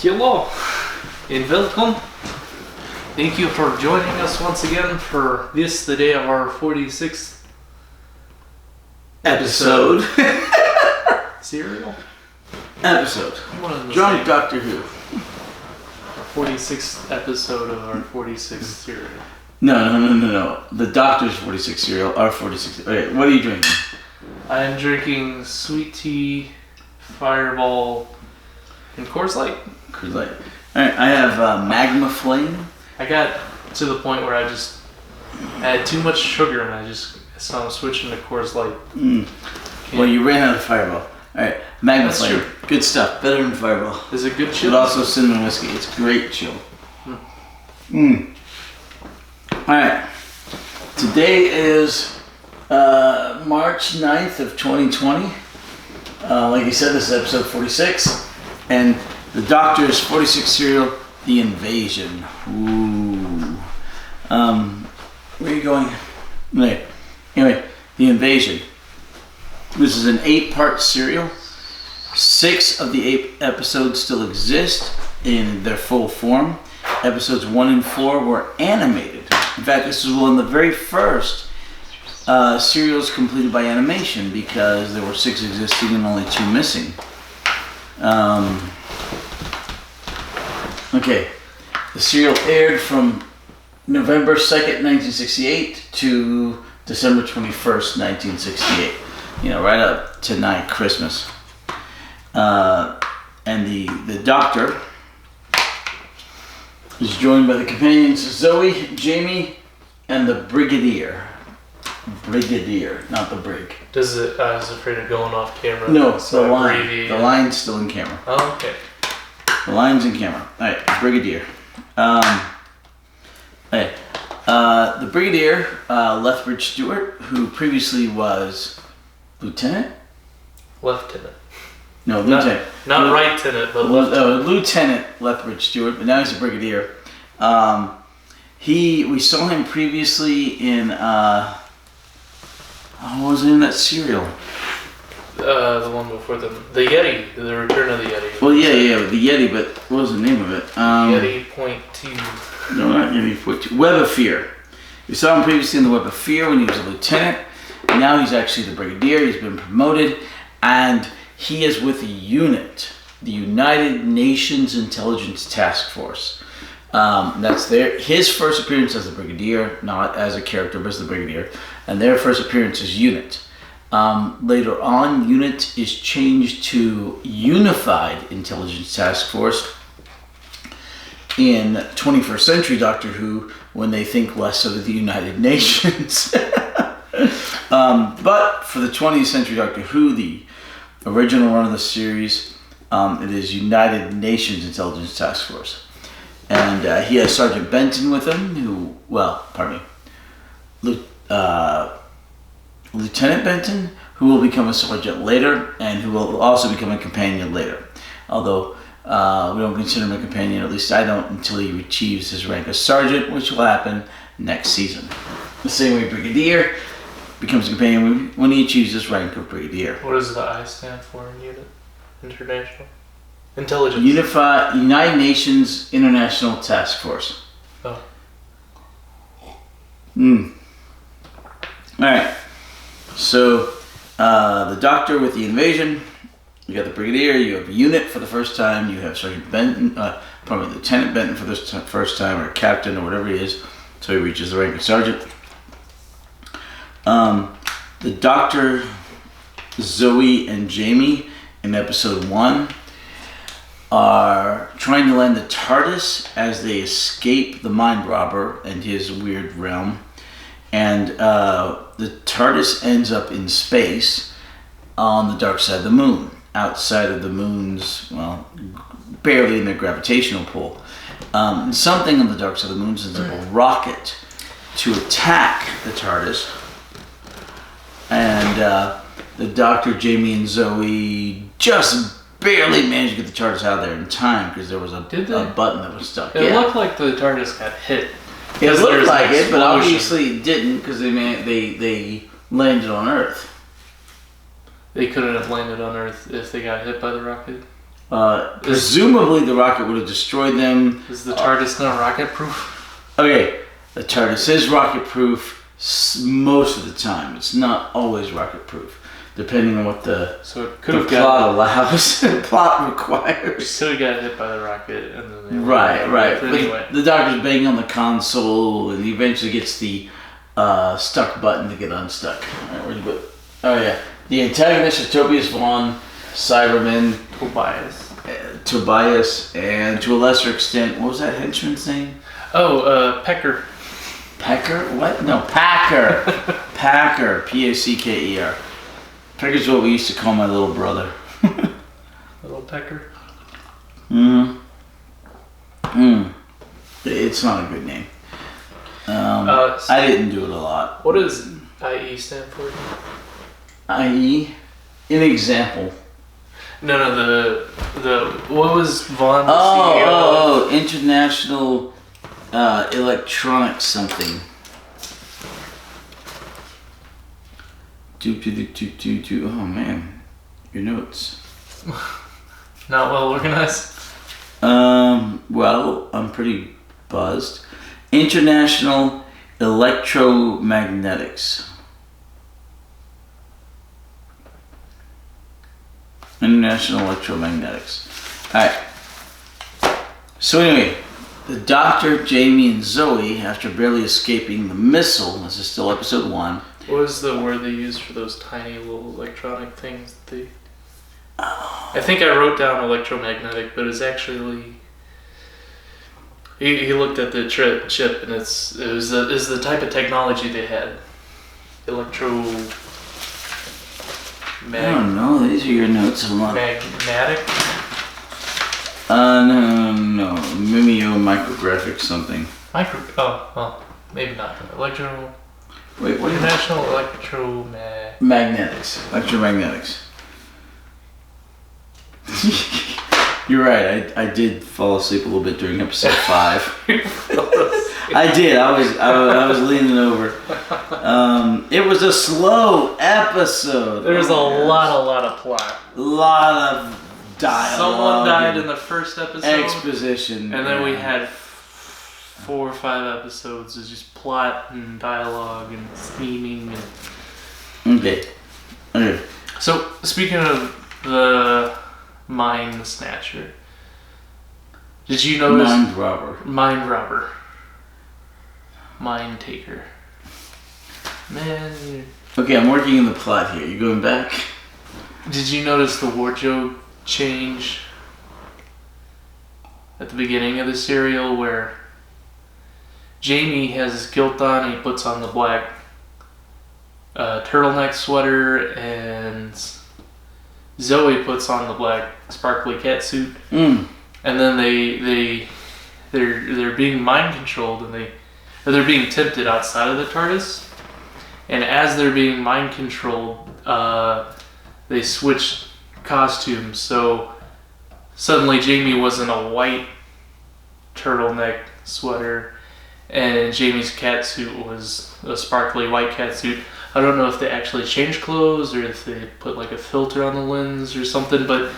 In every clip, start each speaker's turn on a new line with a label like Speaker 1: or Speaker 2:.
Speaker 1: Hello and welcome. Thank you for joining us once again for this, the day of our 46th
Speaker 2: episode.
Speaker 1: Serial?
Speaker 2: Episode. Drunk Doctor Who.
Speaker 1: Our 46th episode of our 46th serial.
Speaker 2: No. The Doctor's 46 cereal, our 46. Okay, what are you drinking?
Speaker 1: I am drinking sweet tea, Fireball, and Coors Light.
Speaker 2: Coors Light. Alright, I have Magma Flame.
Speaker 1: I got to the point where I had too much sugar and so I'm switching to Coors Light.
Speaker 2: Well, you ran out of Fireball. Alright, Magma
Speaker 1: That's
Speaker 2: Flame.
Speaker 1: true.
Speaker 2: Good stuff. Better than Fireball.
Speaker 1: Is it good chill?
Speaker 2: But also cinnamon whiskey. It's great chill. Alright. Today is March 9th of 2020. Like you said, this is episode 46. And the Doctor's 46 serial, The Invasion. Ooh. Where are you going? Anyway, The Invasion. This is an 8-part serial. 6 of the 8 episodes still exist in their full form. Episodes 1 and 4 were animated. In fact, this was one of the very first serials completed by animation because there were 6 existing and only 2 missing. Okay, the serial aired from November 2nd, 1968 to December 21st, 1968. Right up to Christmas. And the Doctor is joined by the companions Zoe, Jamie, and the Brigadier. Brigadier, not the Brig.
Speaker 1: I was afraid of going off camera.
Speaker 2: No,
Speaker 1: so
Speaker 2: the line. The line's still in camera.
Speaker 1: Oh, okay.
Speaker 2: The line's in camera. Alright, Brigadier. The Brigadier, Lethbridge Stewart, who previously was Lieutenant?
Speaker 1: Lieutenant.
Speaker 2: No, Lieutenant.
Speaker 1: Not right tenant, but
Speaker 2: Lieutenant Lethbridge Stewart, but now he's a Brigadier. We saw him previously in, what was it in that serial?
Speaker 1: The one before the Yeti, the Return of the Yeti.
Speaker 2: Well, yeah, the Yeti, but what was the name of it?
Speaker 1: Yeti Point 2.
Speaker 2: No, not Yeti Point 2. Web of Fear. We saw him previously in the Web of Fear when he was a lieutenant. Now he's actually the Brigadier. He's been promoted, and he is with a unit, the United Nations Intelligence Task Force. That's his first appearance as the Brigadier, not as a character, but as the Brigadier, and their first appearance as unit. Later on, unit is changed to Unified Intelligence Task Force in 21st Century Doctor Who, when they think less of the United Nations. But for the 20th Century Doctor Who, the original run of the series, it is United Nations Intelligence Task Force. And he has Sergeant Benton with him, Lieutenant Benton, who will become a sergeant later, and who will also become a companion later. Although we don't consider him a companion, at least I don't, until he achieves his rank as sergeant, which will happen next season. The same way Brigadier becomes a companion when he achieves his rank of Brigadier.
Speaker 1: What does the I stand for in unit? International? Intelligence.
Speaker 2: United Nations International Task Force.
Speaker 1: Oh.
Speaker 2: Alright. So, the Doctor with the Invasion. You got the Brigadier, you have unit for the first time, you have Sergeant Benton, Lieutenant Benton for the first time, or Captain, or whatever he is, so he reaches the rank of Sergeant. The Doctor, Zoe, and Jamie in episode 1 are trying to land the TARDIS as they escape the Mind Robber and his weird realm. And the TARDIS ends up in space on the dark side of the moon, outside of the moon's, barely in their gravitational pull. Something on the dark side of the moon sends up a rocket to attack the TARDIS. And the Doctor, Jamie, and Zoe just barely managed to get the TARDIS out of there in time because there was a button that was stuck.
Speaker 1: It looked like the TARDIS got hit.
Speaker 2: It looked like it, but obviously it didn't because they landed on Earth.
Speaker 1: They couldn't have landed on Earth if they got hit by the rocket?
Speaker 2: Presumably, the rocket would have destroyed them.
Speaker 1: Is the TARDIS not rocket-proof?
Speaker 2: Okay, the TARDIS is rocket-proof most of the time. It's not always rocket-proof, depending on what the plot allows. The plot requires.
Speaker 1: Could have got hit by the rocket, and then they
Speaker 2: right.
Speaker 1: But anyway,
Speaker 2: the Doctor's banging on the console, and he eventually gets the stuck button to get unstuck. All right, where'd you put? Oh yeah, the antagonist is Tobias Vaughn, Cyberman, Tobias, and to a lesser extent, what was that henchman's name?
Speaker 1: Oh, Pecker.
Speaker 2: Pecker? What? No, Packer. Packer. Packer. Pecker's what we used to call my little brother.
Speaker 1: Little Pecker?
Speaker 2: It's not a good name. I didn't do it a lot.
Speaker 1: What does IE stand for?
Speaker 2: IE? An example.
Speaker 1: No, the what was Vaughn the
Speaker 2: CEO of? International Electronics something. Oh man, your notes.
Speaker 1: Not well organized.
Speaker 2: Well, I'm pretty buzzed. International Electromagnetics. International Electromagnetics. Alright. So anyway, the Doctor, Jamie, and Zoe, after barely escaping the missile, this is still episode 1.
Speaker 1: What was the word they used for those tiny little electronic things? I think I wrote down electromagnetic, but it's actually... He looked at the chip, and it was the type of technology they had.
Speaker 2: I don't know. These are your notes.
Speaker 1: Magnetic?
Speaker 2: No. Mimeo micrographics something.
Speaker 1: Maybe not.
Speaker 2: Wait, what?
Speaker 1: International
Speaker 2: Magnetics. Electromagnetics. You're right. I did fall asleep a little bit during episode 5. I did. I was leaning over. It was a slow episode.
Speaker 1: There's a lot of plot.
Speaker 2: A lot of dialogue.
Speaker 1: Someone died in the first episode.
Speaker 2: Exposition.
Speaker 1: And then we had 4 or 5 episodes of just plot and dialogue and scheming.
Speaker 2: Okay.
Speaker 1: So, speaking of the Mind Snatcher, did you notice? Mind robber. Mind taker. Man.
Speaker 2: Okay, I'm working in the plot here. You going back?
Speaker 1: Did you notice the wardrobe change at the beginning of the serial where Jamie has his kilt on and he puts on the black turtleneck sweater, and Zoe puts on the black sparkly catsuit, and then they're being mind controlled, and they're being tempted outside of the TARDIS, and as they're being mind controlled, they switch costumes. So suddenly Jamie was in a white turtleneck sweater, and Jamie's catsuit was a sparkly white catsuit. I don't know if they actually changed clothes or if they put like a filter on the lens or something, but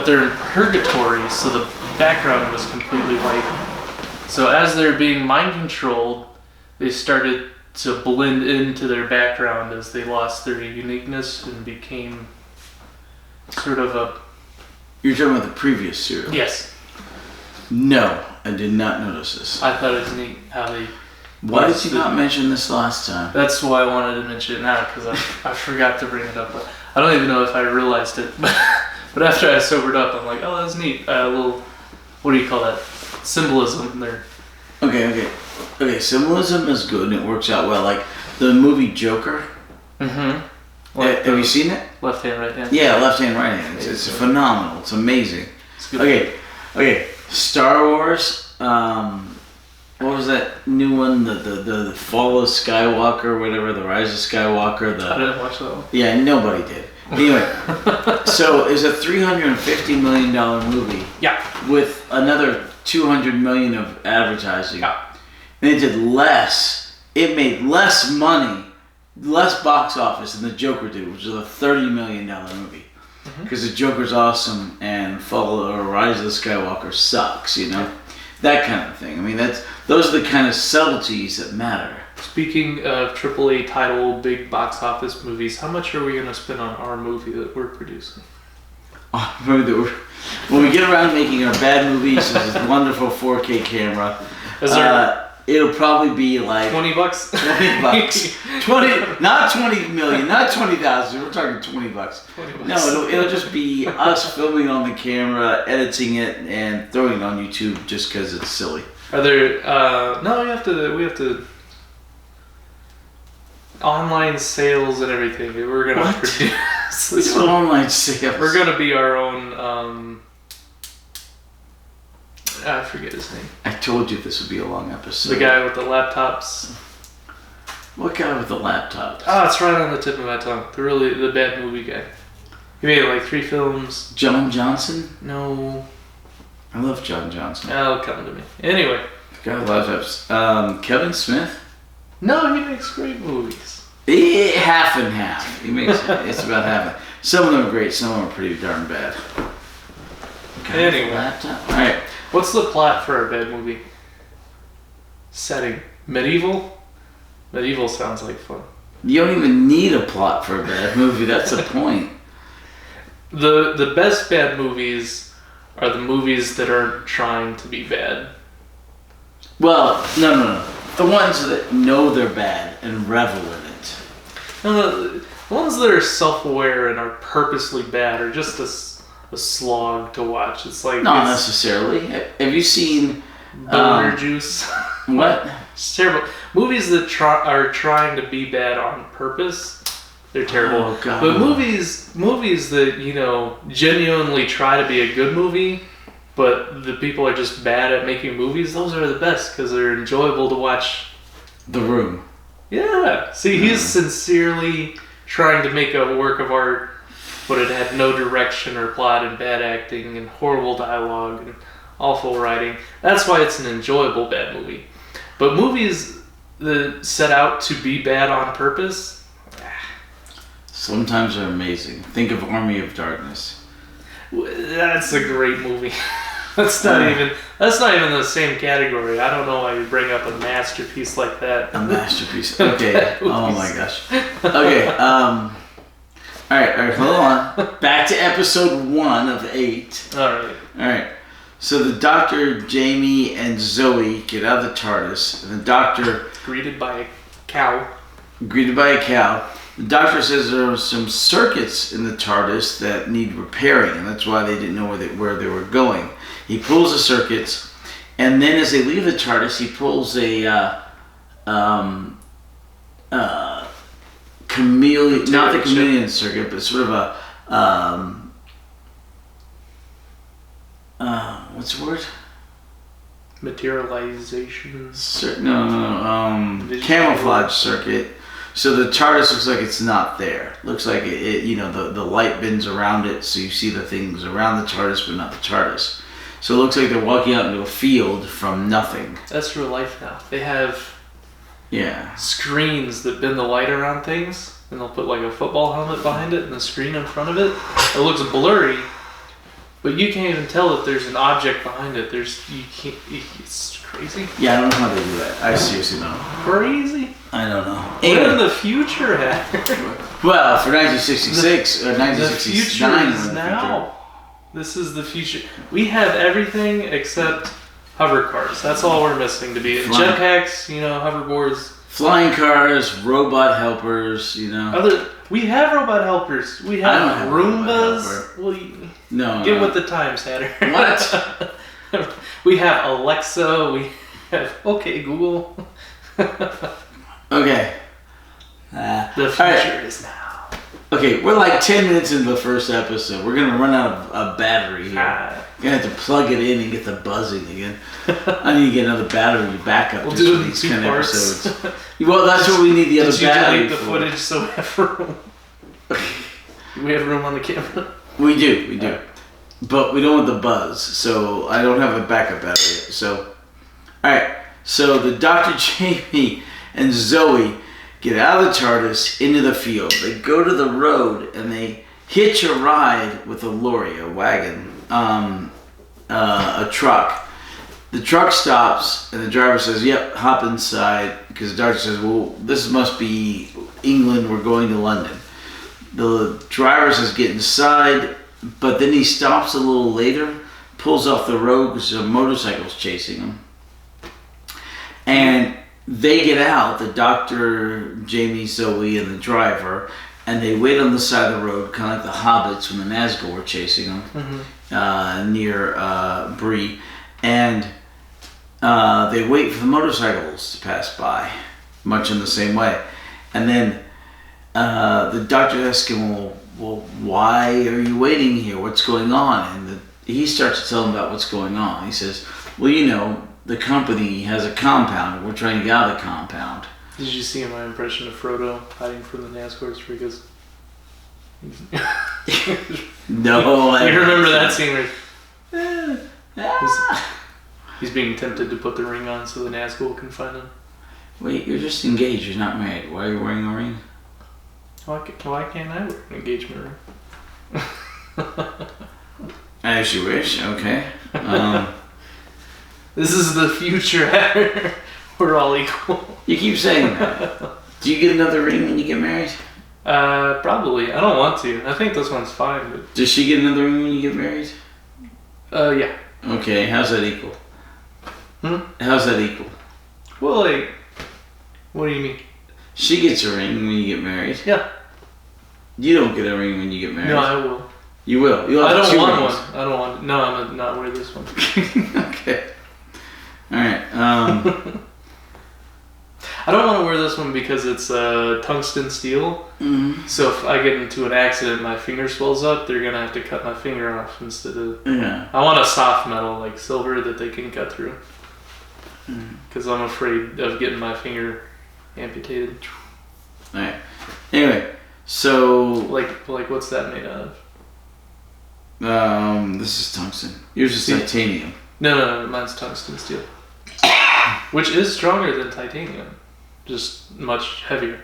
Speaker 1: they're in purgatory, so the background was completely white. So as they're being mind controlled, they started to blend into their background as they lost their uniqueness and became sort of a...
Speaker 2: You're talking about the previous serial?
Speaker 1: Yes.
Speaker 2: No, I did not notice this.
Speaker 1: I thought it was neat how they...
Speaker 2: Why did you not mention this last time?
Speaker 1: That's why I wanted to mention it now, because I forgot to bring it up. I don't even know if I realized it, but after I sobered up, I'm like, oh, that's neat. A little, what do you call that? Symbolism there.
Speaker 2: Okay. Symbolism is good and it works out well. Like the movie Joker.
Speaker 1: Mm-hmm.
Speaker 2: Have you seen it?
Speaker 1: Left hand, right hand.
Speaker 2: Yeah, left hand, right hand. It's phenomenal. It's amazing. It's good. Okay. Star Wars. What was that new one? The Fall of Skywalker, whatever. The Rise of Skywalker.
Speaker 1: I didn't watch that one.
Speaker 2: Yeah, nobody did. Anyway, so it's a $350 million movie.
Speaker 1: Yeah.
Speaker 2: With another $200 million of advertising.
Speaker 1: Yeah.
Speaker 2: And it did less. It made less money, less box office than the Joker did, which was a $30 million movie. because the Joker's awesome and Rise of the Skywalker sucks, you know? That kind of thing. I mean, those are the kind of subtleties that matter.
Speaker 1: Speaking of AAA title, big box office movies, how much are we going to spend on our movie that we're producing?
Speaker 2: When we get around to making our bad movies with this wonderful 4K camera, it'll probably be like
Speaker 1: $20.
Speaker 2: $20, not 20 million, not 20,000. We're talking $20.
Speaker 1: $20.
Speaker 2: No, it'll just be us filming on the camera, editing it, and throwing it on YouTube just because it's silly.
Speaker 1: Are there? No, we have to. Online sales and everything. We're gonna produce.
Speaker 2: It's online sales.
Speaker 1: We're gonna be our own. I forget his name.
Speaker 2: I told you this would be a long episode.
Speaker 1: The guy with the laptops.
Speaker 2: What guy with the laptops?
Speaker 1: Oh, it's right on the tip of my tongue. The bad movie guy. He made like 3 films.
Speaker 2: John Johnson?
Speaker 1: No.
Speaker 2: I love John Johnson.
Speaker 1: Oh, come to me. Anyway.
Speaker 2: The guy with laptops. Kevin Smith?
Speaker 1: No, he makes great movies.
Speaker 2: Half and half. He makes it's about half. Some of them are great. Some of them are pretty darn bad.
Speaker 1: Anyway.
Speaker 2: Laptop. All right.
Speaker 1: What's the plot for a bad movie? Setting. Medieval? Medieval sounds like fun.
Speaker 2: You don't even need a plot for a bad movie. That's the point.
Speaker 1: The best bad movies are the movies that aren't trying to be bad.
Speaker 2: Well, no. The ones that know they're bad and revel in it.
Speaker 1: No, the ones that are self-aware and are purposely bad are just a slog to watch. It's like
Speaker 2: not necessarily. Have you seen
Speaker 1: Boner Juice?
Speaker 2: What?
Speaker 1: It's terrible. Movies that are trying to be bad on purpose, they're terrible.
Speaker 2: Oh, God.
Speaker 1: But movies that genuinely try to be a good movie, but the people are just bad at making movies, those are the best because they're enjoyable to watch.
Speaker 2: The Room.
Speaker 1: Yeah. See, he's sincerely trying to make a work of art, but it had no direction or plot and bad acting and horrible dialogue and awful writing. That's why it's an enjoyable bad movie. But movies that set out to be bad on purpose,
Speaker 2: sometimes are amazing. Think of Army of Darkness.
Speaker 1: That's a great movie. That's not even the same category. I don't know why you bring up a masterpiece like that.
Speaker 2: A masterpiece. Okay. Oh my gosh. Okay. All right. Hold on. Back to episode 1 of 8.
Speaker 1: All right.
Speaker 2: So the Doctor, Jamie, and Zoe get out of the TARDIS, and the Doctor
Speaker 1: greeted by a cow.
Speaker 2: The Doctor says there are some circuits in the TARDIS that need repairing, and that's why they didn't know where they were going. He pulls the circuits, and then as they leave the TARDIS, he pulls a chameleon, not the chameleon circuit, but sort of a what's the word?
Speaker 1: Materialization.
Speaker 2: Camouflage circuit. So the TARDIS looks like it's not there. Looks like the light bends around it, so you see the things around the TARDIS, but not the TARDIS. So it looks like they're walking out into a field from nothing. That's
Speaker 1: real life now. They have screens that bend the light around things, and they'll put like a football helmet behind it and the screen in front of it. It looks blurry, but you can't even tell that there's an object behind it. It's crazy.
Speaker 2: Yeah, I don't know how they do that. I seriously don't know.
Speaker 1: Crazy?
Speaker 2: I don't know.
Speaker 1: We're in the future,
Speaker 2: Well, for 1966 or 1969.
Speaker 1: The future is now. This is the future. We have everything except hover cars. That's all we're missing to be. Jetpacks, hoverboards.
Speaker 2: Flying cars, robot helpers,
Speaker 1: We have robot helpers. We have Roombas. Get with the times, Hatter.
Speaker 2: What?
Speaker 1: We have Alexa. We have Google.
Speaker 2: Okay.
Speaker 1: The future is now.
Speaker 2: Okay, we're like 10 minutes into the first episode. We're going to run out of battery here. You're going to have to plug it in and get the buzzing again. I need to get anotdo battery backup
Speaker 1: we'll
Speaker 2: just
Speaker 1: do
Speaker 2: for
Speaker 1: it in
Speaker 2: these
Speaker 1: 2
Speaker 2: kind
Speaker 1: parts.
Speaker 2: of episodes. Well, that's what we need the other battery
Speaker 1: for. Did you delete the footage so we have room? We have room on the camera?
Speaker 2: We do. But we don't want the buzz, so I don't have a backup battery yet. So, alright. So the Dr. Jamie and Zoe get out of the TARDIS into the field. They go to the road and they hitch a ride with a lorry, a wagon, a truck. The truck stops, and the driver says, "Yep, hop inside." Because the doctor says, "Well, this must be England. We're going to London." The driver says, "Get inside," but then he stops a little later, pulls off the road because a motorcycle's chasing him, and they get out. The doctor, Jamie, Zoe, and the driver, and they wait on the side of the road, kind of like the hobbits when the Nazgul were chasing them near Bree, and. They wait for the motorcycles to pass by, much in the same way. And then the doctor asks him, well, why are you waiting here? What's going on? And he starts to tell him about what's going on. He says, well, you know, the company has a compound, and we're trying to get out of the compound.
Speaker 1: Did you see my impression of Frodo hiding from the Nazgûl? Because
Speaker 2: no,
Speaker 1: you remember that scene where he's being tempted to put the ring on so the Nazgûl can find him.
Speaker 2: Wait, you're just engaged. You're not married. Why are you wearing a ring?
Speaker 1: Why can't I wear an engagement ring?
Speaker 2: As you wish. Okay.
Speaker 1: This is the future. We're all equal.
Speaker 2: You keep saying that. Do you get another ring when you get married?
Speaker 1: Probably. I don't want to. I think this one's fine. But...
Speaker 2: Does she get another ring when you get married?
Speaker 1: Yeah.
Speaker 2: Okay. How's that equal? How's that equal?
Speaker 1: Well, like, what do you mean?
Speaker 2: She gets a ring when you get married.
Speaker 1: Yeah.
Speaker 2: You don't get a ring when you get married.
Speaker 1: No, I will.
Speaker 2: You will. You'll
Speaker 1: I
Speaker 2: have
Speaker 1: don't want
Speaker 2: rings.
Speaker 1: one. I don't want. No, I'm gonna not wear this one.
Speaker 2: Okay. All right.
Speaker 1: I don't want to wear this one because it's tungsten steel.
Speaker 2: Mm-hmm.
Speaker 1: So if I get into an accident, my finger swells up. They're gonna have to cut my finger off instead of.
Speaker 2: Yeah.
Speaker 1: I want a soft metal like silver that they can cut through. Because I'm afraid of getting my finger amputated.
Speaker 2: All right. Anyway, so
Speaker 1: like what's that made out of?
Speaker 2: this is tungsten. Yours is titanium.
Speaker 1: No, mine's tungsten steel, which is stronger than titanium, just much heavier.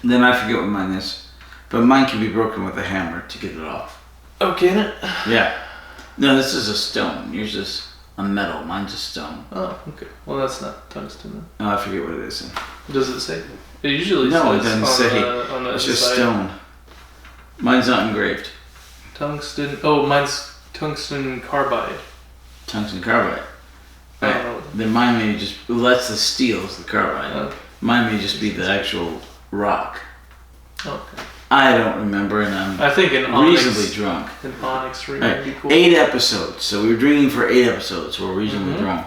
Speaker 2: Then I forget what mine is, but mine can be broken with a hammer to get it off.
Speaker 1: Oh, can it?
Speaker 2: Yeah. No, this is a stone. Yours is a metal. Mine's a stone.
Speaker 1: Oh, okay. Well, that's not tungsten then.
Speaker 2: Oh, I forget what it is.
Speaker 1: Does it say? It usually
Speaker 2: No,
Speaker 1: says
Speaker 2: it doesn't say.
Speaker 1: on the
Speaker 2: It's just
Speaker 1: inside.
Speaker 2: stone. Mine's not engraved.
Speaker 1: Tungsten. Oh, mine's tungsten carbide.
Speaker 2: Tungsten carbide.
Speaker 1: I don't know.
Speaker 2: Then mine may just. Well, that's the steel. It's the carbide.
Speaker 1: Okay.
Speaker 2: Mine may just be the actual rock.
Speaker 1: Okay.
Speaker 2: I don't remember, and I'm
Speaker 1: I think an
Speaker 2: reasonably
Speaker 1: onyx,
Speaker 2: drunk.
Speaker 1: an onyx ring
Speaker 2: Right.
Speaker 1: would be cool.
Speaker 2: 8 episodes. So we were drinking for 8 episodes. So we're reasonably drunk.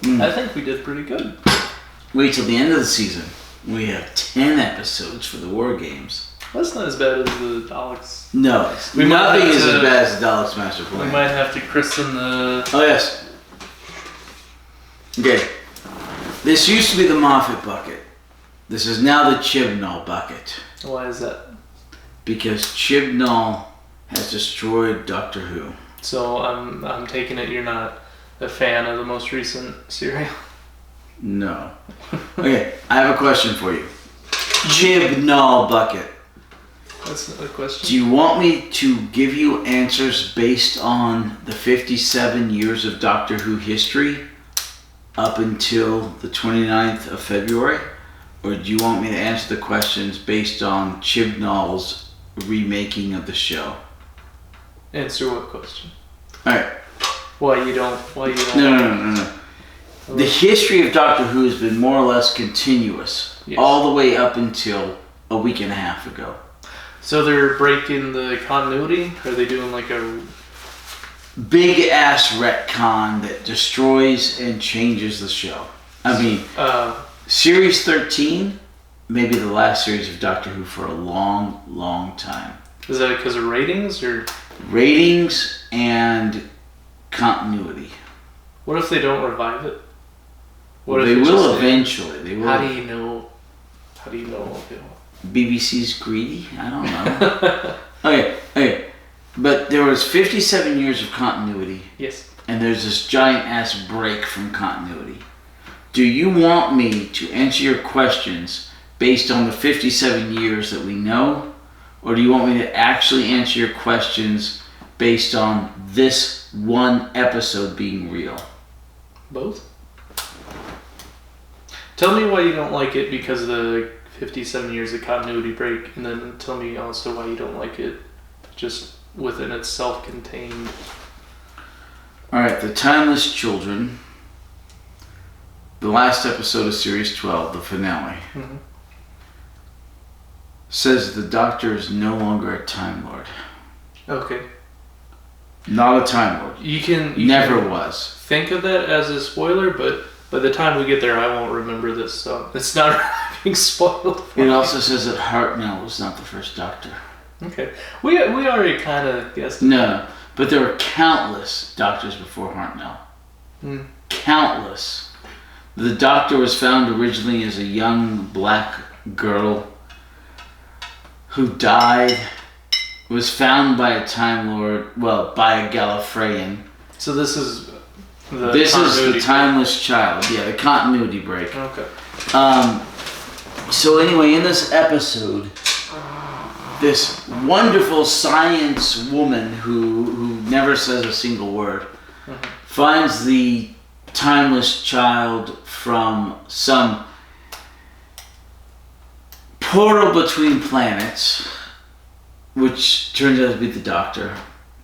Speaker 1: I think we did pretty good.
Speaker 2: Wait till the end of the season. We have 10 episodes for the War Games.
Speaker 1: That's not as bad as the Daleks.
Speaker 2: No,
Speaker 1: We might
Speaker 2: nothing
Speaker 1: have
Speaker 2: is
Speaker 1: to-
Speaker 2: as bad as the Daleks Master
Speaker 1: We
Speaker 2: Plan.
Speaker 1: might have to christen the.
Speaker 2: Oh, yes. Okay. This used to be the Moffat bucket. This is now the Chibnall bucket.
Speaker 1: Why is that?
Speaker 2: Because Chibnall has destroyed Doctor Who.
Speaker 1: So I'm taking it you're not a fan of the most recent serial.
Speaker 2: No. Okay, I have a question for you. Chibnall bucket.
Speaker 1: That's not a question.
Speaker 2: Do you want me to give you answers based on the 57 years of Doctor Who history up until the 29th of February? Or do you want me to answer the questions based on Chibnall's remaking of the show?
Speaker 1: Answer what question?
Speaker 2: Alright.
Speaker 1: Why you don't?
Speaker 2: No. The history of Doctor Who has been more or less continuous.
Speaker 1: Yes.
Speaker 2: All the way up until a week and a half ago.
Speaker 1: So they're breaking the continuity? Are they doing like a...
Speaker 2: Big ass retcon that destroys and changes the show. I mean, Series 13 may be the last series of Doctor Who for a long, long time.
Speaker 1: Is that because of ratings or...
Speaker 2: Ratings and continuity.
Speaker 1: What if they don't revive it? What
Speaker 2: Well,
Speaker 1: if
Speaker 2: they
Speaker 1: it's
Speaker 2: will
Speaker 1: just-
Speaker 2: eventually. They will.
Speaker 1: How do you know? How do you know?
Speaker 2: BBC's greedy? I don't know. Okay. But there was 57 years of continuity.
Speaker 1: Yes.
Speaker 2: And there's this giant ass break from continuity. Do you want me to answer your questions based on the 57 years that we know? Or do you want me to actually answer your questions based on this one episode being real?
Speaker 1: Both. Tell me why you don't like it because of the 57 years of continuity break, and then tell me also why you don't like it just within its self-contained.
Speaker 2: Alright, The Timeless Children. The last episode of Series 12, the finale, says the Doctor is no longer a Time Lord.
Speaker 1: Okay.
Speaker 2: Not a Time Lord.
Speaker 1: You
Speaker 2: Never
Speaker 1: can
Speaker 2: was.
Speaker 1: think of that as a spoiler, but by the time we get there, I won't remember this, so it's not really being spoiled.
Speaker 2: It also says that Hartnell was not the first Doctor.
Speaker 1: Okay. We already kind of guessed.
Speaker 2: No, but there were countless Doctors before Hartnell. Countless. The Doctor was found originally as a young black girl who died, was found by a Time Lord, by a Gallifreyan.
Speaker 1: So this is
Speaker 2: This is the Timeless Child. Yeah, the continuity break.
Speaker 1: Okay.
Speaker 2: So anyway, in this episode, this wonderful science woman who never says a single word finds the Timeless Child from some portal between planets, which turns out to be the Doctor.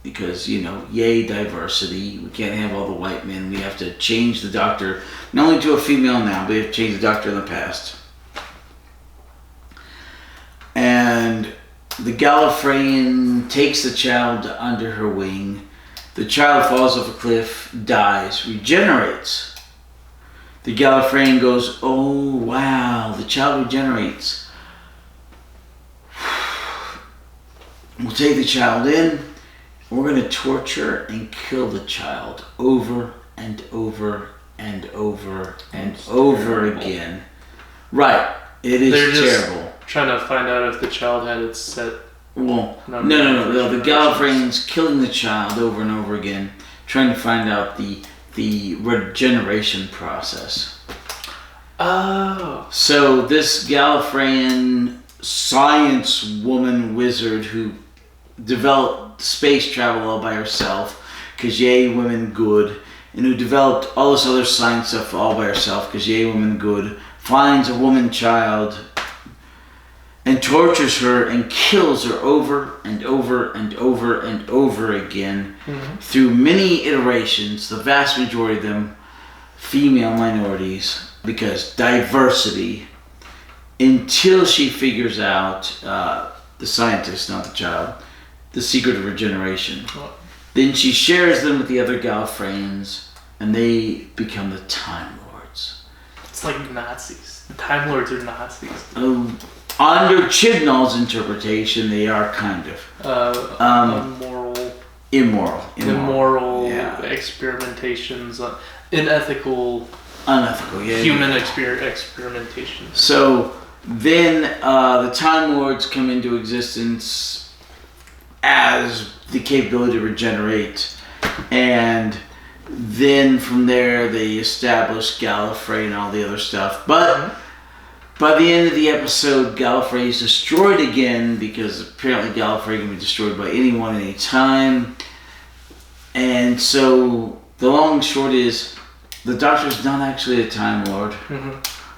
Speaker 2: Because, yay diversity. We can't have all the white men. We have to change the Doctor, not only to a female now, but we have to change the Doctor in the past. And the Gallifreyan takes the child under her wing. The child falls off a cliff, dies, regenerates. The Gallifreyan goes, oh wow, the child regenerates. We'll take the child in. We're going to torture and kill the child over and over and over and over again. Right. It is terrible.
Speaker 1: Trying to find out if the child had its set.
Speaker 2: Well, no. The Gallifreyan's killing the child over and over again, trying to find out the regeneration process.
Speaker 1: Oh.
Speaker 2: So this Gallifreyan science woman wizard who developed space travel all by herself, because yay, women good, and who developed all this other science stuff all by herself, because yay, women good, finds a woman child and tortures her and kills her over and over and over and over again through many iterations, the vast majority of them female minorities, because diversity, until she figures out, the scientist, not the child, the secret of regeneration. Then she shares them with the other Gallifreyans, and they become the Time Lords.
Speaker 1: It's like Nazis. The Time Lords are Nazis.
Speaker 2: Under Chibnall's interpretation, they are kind of immoral
Speaker 1: experimentations, unethical, human experimentation.
Speaker 2: So then the Time Lords come into existence as the capability to regenerate, and then from there they establish Gallifrey and all the other stuff. But by the end of the episode, Gallifrey is destroyed again, because apparently Gallifrey can be destroyed by anyone at any time. And so the long and short is, the Doctor's not actually a Time Lord.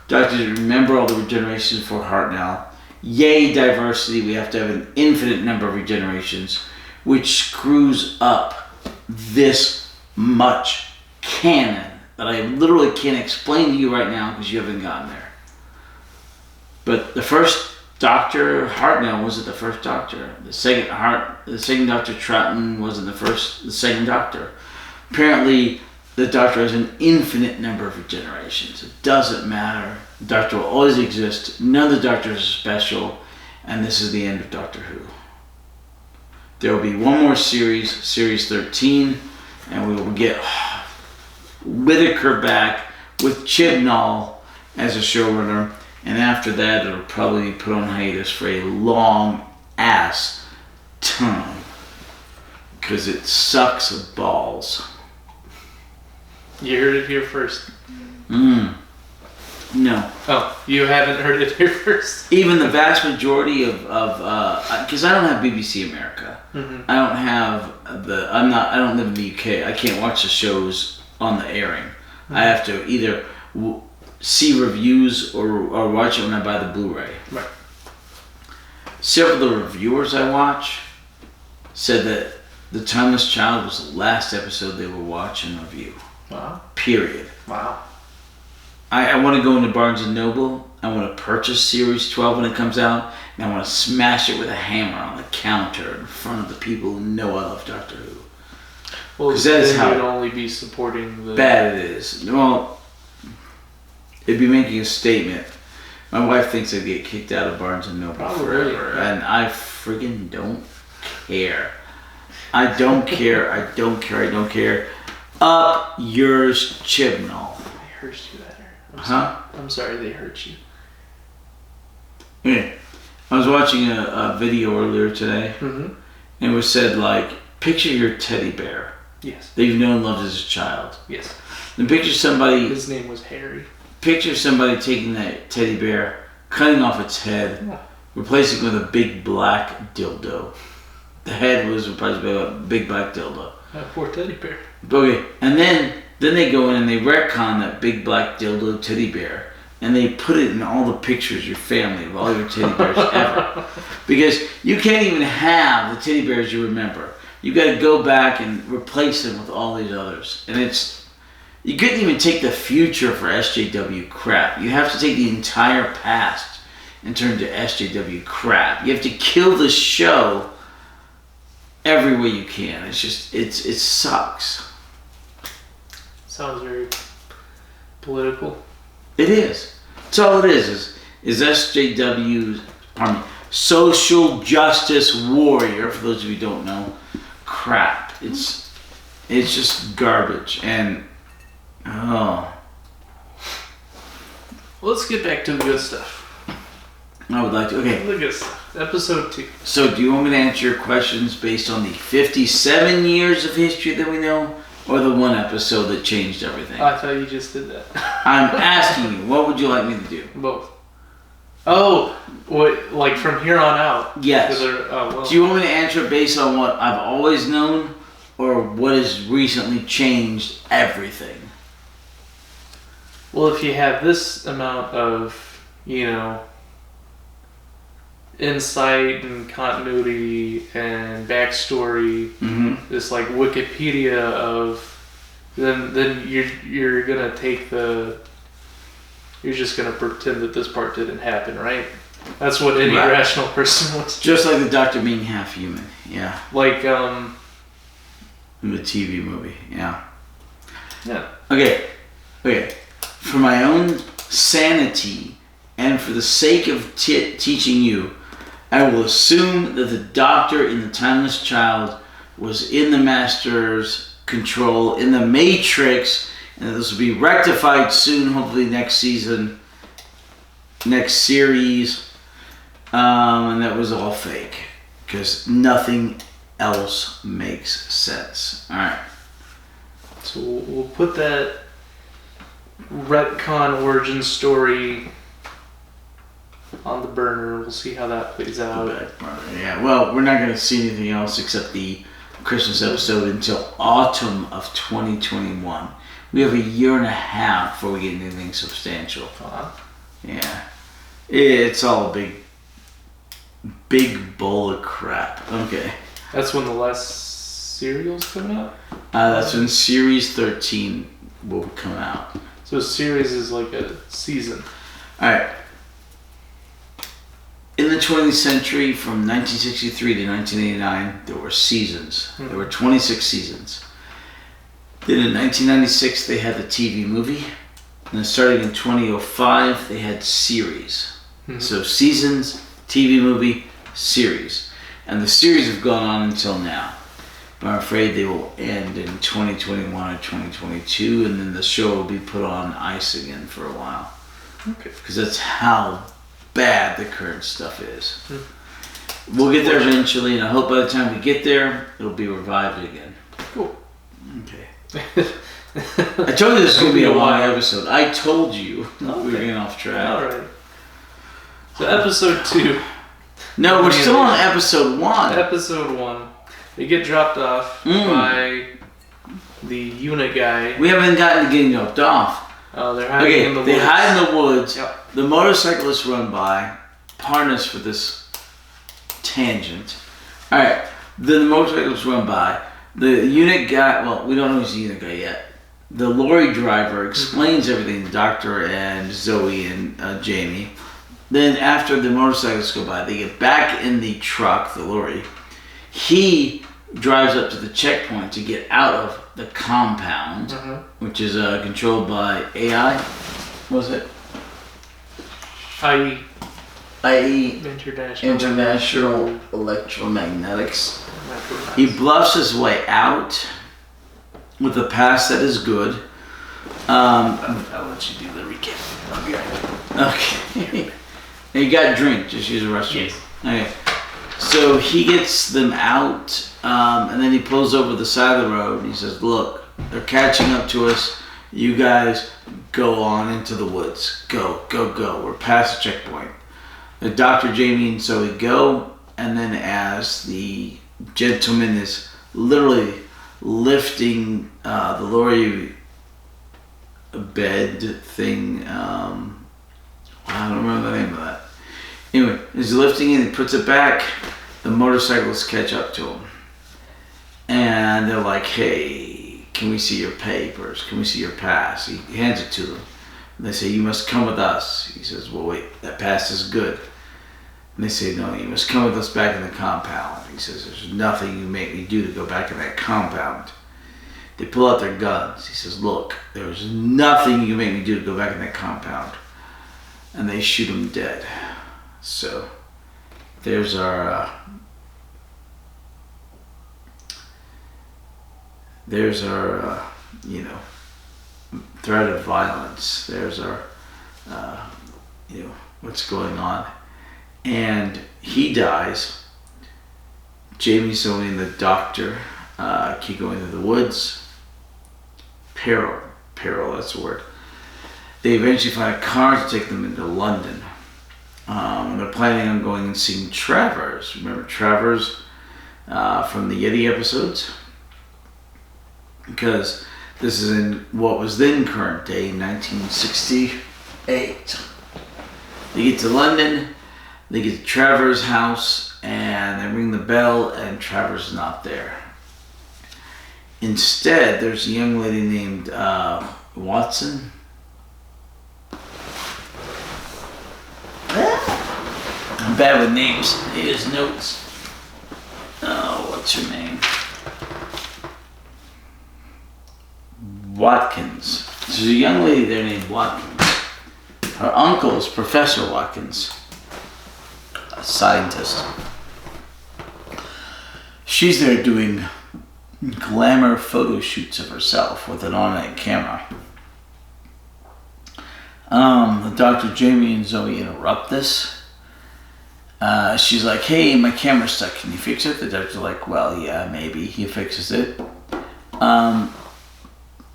Speaker 2: Doctor, remember all the regenerations for Hartnell. Yay diversity, we have to have an infinite number of regenerations, which screws up this much canon that I literally can't explain to you right now because you haven't gotten there. But the first Doctor, Hartnell, wasn't the first Doctor. The second Doctor, Troughton, wasn't the second Doctor. Apparently, the Doctor has an infinite number of regenerations. It doesn't matter. The Doctor will always exist. None of the Doctors are special. And this is the end of Doctor Who. There will be one more series, Series 13, and we will get Whittaker back with Chibnall as a showrunner. And after that, it'll probably be put on hiatus for a long ass time, because it sucks balls.
Speaker 1: You heard it here first.
Speaker 2: No.
Speaker 1: Oh, you haven't heard it here first?
Speaker 2: Even the vast majority of because I don't have BBC America.
Speaker 1: Mm-hmm.
Speaker 2: I don't have I don't live in the UK. I can't watch the shows on the airing. Mm-hmm. I have to either see reviews or watch it when I buy the Blu-ray.
Speaker 1: Right.
Speaker 2: Several of the reviewers I watch said that The Timeless Child was the last episode they will watch and review.
Speaker 1: Wow.
Speaker 2: Period.
Speaker 1: Wow.
Speaker 2: I want to go into Barnes & Noble. I want to purchase Series 12 when it comes out. And I want to smash it with a hammer on the counter in front of the people who know I love Doctor Who.
Speaker 1: Well, because that is how you'd only be supporting the...
Speaker 2: Bad it is. Well, it'd be making a statement. My wife thinks I'd get kicked out of Barnes & Noble forever. Right. And I friggin' don't care. I don't care. I don't care. I don't care. Up yours, Chibnall.
Speaker 1: They hurt you better. I'm sorry they hurt you.
Speaker 2: Yeah. I was watching a video earlier today.
Speaker 1: Mm-hmm.
Speaker 2: And it was said, like, picture your teddy bear.
Speaker 1: Yes.
Speaker 2: That you've known and loved as a child.
Speaker 1: Yes.
Speaker 2: And picture somebody...
Speaker 1: His name was Harry.
Speaker 2: Picture somebody taking that teddy bear, cutting off its head, replacing it with a big black dildo. The head was replaced by a big black dildo.
Speaker 1: Poor teddy bear.
Speaker 2: Okay, and then they go in and they retcon that big black dildo teddy bear, and they put it in all the pictures of your family of all your teddy bears ever, because you can't even have the teddy bears you remember. You got to go back and replace them with all these others, and you couldn't even take the future for SJW crap. You have to take the entire past and turn it to SJW crap. You have to kill the show every way you can. It's just, it sucks.
Speaker 1: Sounds very political.
Speaker 2: It is. That's all it is SJW's social justice warrior, for those of you who don't know, crap. It's just garbage. And, oh.
Speaker 1: Let's get back to the good stuff.
Speaker 2: I would like to. Okay.
Speaker 1: The good stuff. Episode 2.
Speaker 2: So, do you want me to answer your questions based on the 57 years of history that we know, or the one episode that changed everything?
Speaker 1: I thought you just did that.
Speaker 2: I'm asking you, what would you like me to do?
Speaker 1: Both. Oh, what? Like from here on out?
Speaker 2: Yes.
Speaker 1: Well.
Speaker 2: Do you want me to answer it based on what I've always known, or what has recently changed everything?
Speaker 1: Well, if you have this amount of, insight and continuity and backstory, this like Wikipedia of, then you're gonna take you're just gonna pretend that this part didn't happen, right? That's what any rational person wants.
Speaker 2: Just like the Doctor being half human, yeah.
Speaker 1: Like
Speaker 2: in the TV movie, yeah.
Speaker 1: Yeah.
Speaker 2: Okay. For my own sanity and for the sake of teaching you, I will assume that the Doctor in The Timeless Child was in the Master's control, in the Matrix, and that this will be rectified soon, hopefully next season, next series, and that was all fake, because nothing else makes sense. Alright.
Speaker 1: So we'll put that retcon origin story on the burner. We'll see how that plays out.
Speaker 2: Yeah, well, we're not going to see anything else except the Christmas episode until autumn of 2021. We have a year and a half before we get anything substantial. Yeah. It's all a big bowl of crap. Okay.
Speaker 1: That's when the last serial's coming out?
Speaker 2: That's when Series 13 will come out.
Speaker 1: So a series is like a season.
Speaker 2: Alright. In the 20th century, from 1963 to 1989, there were seasons. There were 26 seasons. Then in 1996, they had the TV movie. And then starting in 2005, they had series. So seasons, TV movie, series. And the series have gone on until now. But I'm afraid they will end in 2021 or 2022, and then the show will be put on ice again for a while.
Speaker 1: Okay.
Speaker 2: Because that's how bad the current stuff is. We'll get there eventually, and I hope by the time we get there, it'll be revived again.
Speaker 1: Cool.
Speaker 2: Okay. I told you this was going to be a long
Speaker 1: while.
Speaker 2: episode. I told you we were
Speaker 1: Okay.
Speaker 2: getting off track.
Speaker 1: All right. So episode 2.
Speaker 2: No, we're still on episode 1.
Speaker 1: Episode 1. They get dropped off by the unit guy.
Speaker 2: We haven't gotten to getting dropped off.
Speaker 1: They're hiding in the
Speaker 2: they
Speaker 1: woods.
Speaker 2: hide in the woods.
Speaker 1: Yep.
Speaker 2: The motorcyclists run by. Pardon us for this tangent. All right. Then the motorcyclists run by. The unit guy, well, we don't know who's the unit guy yet. The lorry driver explains everything to Doctor and Zoe and Jamie. Then after the motorcyclists go by, they get back in the truck, the lorry. He drives up to the checkpoint to get out of the compound, which is controlled by AI. What was it? IE. International Electromagnetics. He bluffs his way out with a pass that is good.
Speaker 1: I'll let you do the recap. I'll be right back.
Speaker 2: Okay. And you got a drink. Just use the restroom.
Speaker 1: Yes.
Speaker 2: Okay. So he gets them out, and then he pulls over the side of the road and he says, "Look, they're catching up to us. You guys go on into the woods. Go, go, go. We're past the checkpoint." The Dr. Jamie and Zoe go, and then as the gentleman is literally lifting the lorry bed thing, I don't remember the name of that. Anyway, as he's lifting it, he puts it back. The motorcyclists catch up to him. And they're like, "Hey, can we see your papers? Can we see your pass?" He hands it to them. And they say, "You must come with us." He says, "Well, wait, that pass is good." And they say, "No, you must come with us back in the compound." He says, "There's nothing you make me do to go back in that compound." They pull out their guns. He says, "Look, there's nothing you can make me do to go back in that compound." And they shoot him dead. So there's our threat of violence. There's our what's going on. And he dies. Jamie, Zoe, and the doctor keep going to the woods. Peril, that's the word. They eventually find a car to take them into London. They're planning on going and seeing Travers. Remember Travers from the Yeti episodes? Because this is in what was then current day, 1968. They get to London, they get to Travers' house, and they ring the bell, and Travers is not there. Instead, there's a young lady named Watson. I'm bad with names. Here's notes. Oh, what's her name? Watkins. There's a young lady there named Watkins. Her uncle is Professor Watkins, a scientist. She's there doing glamour photo shoots of herself with an automatic camera. The Dr. Jamie and Zoe interrupt this. She's like, "Hey, my camera's stuck. Can you fix it?" The doctor's like, "Well, yeah, maybe." He fixes it.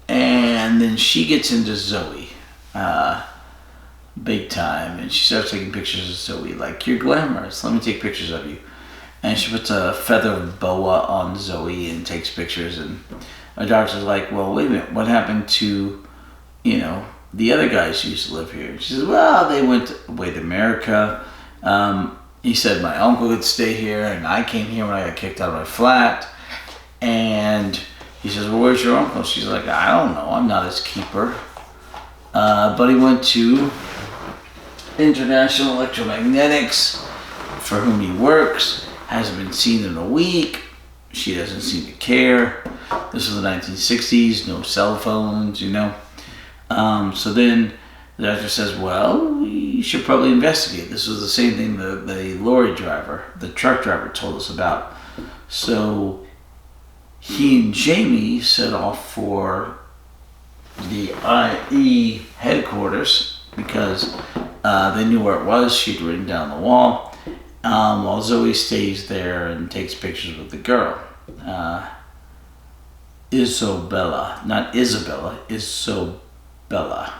Speaker 2: And then she gets into Zoe big time, and she starts taking pictures of Zoe. Like, "You're glamorous. Let me take pictures of you." And she puts a feather boa on Zoe and takes pictures. And the doctor's like, "Well, wait a minute. What happened to, the other guys who used to live here?" She says, "Well, they went away to America. He said my uncle could stay here, and I came here when I got kicked out of my flat." And he says, "Well, where's your uncle?" She's like, "I don't know. I'm not his keeper. But he went to International Electromagnetics, for whom he works. Hasn't been seen in a week. She doesn't seem to care." This was the 1960s, no cell phones, So then the doctor says, "Well, we should probably investigate." This was the same thing the lorry driver, the truck driver, told us about. So he and Jamie set off for the IE headquarters because they knew where it was. She'd written down the wall, while Zoe stays there and takes pictures with the girl. Isobella, not Isabella, Isobella.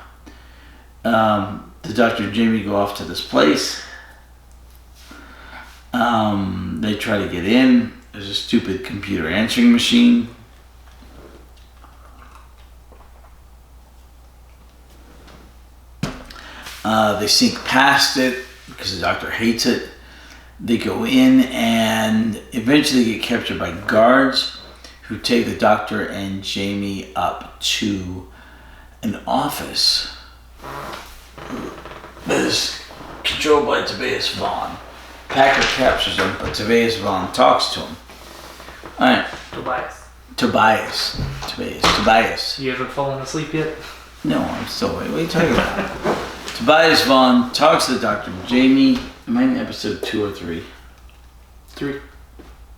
Speaker 2: The Dr. and Jamie go off to this place. They try to get in. There's a stupid computer answering machine. They sneak past it because the doctor hates it. They go in and eventually get captured by guards who take the doctor and Jamie up to an office that is controlled by Tobias Vaughn. Packer captures him, but Tobias Vaughn talks to him. Alright. Tobias.
Speaker 1: You haven't fallen asleep yet?
Speaker 2: No, I'm still awake. What are you talking about? Tobias Vaughn talks to the doctor. Jamie, am I in episode 2 or 3?
Speaker 1: 3.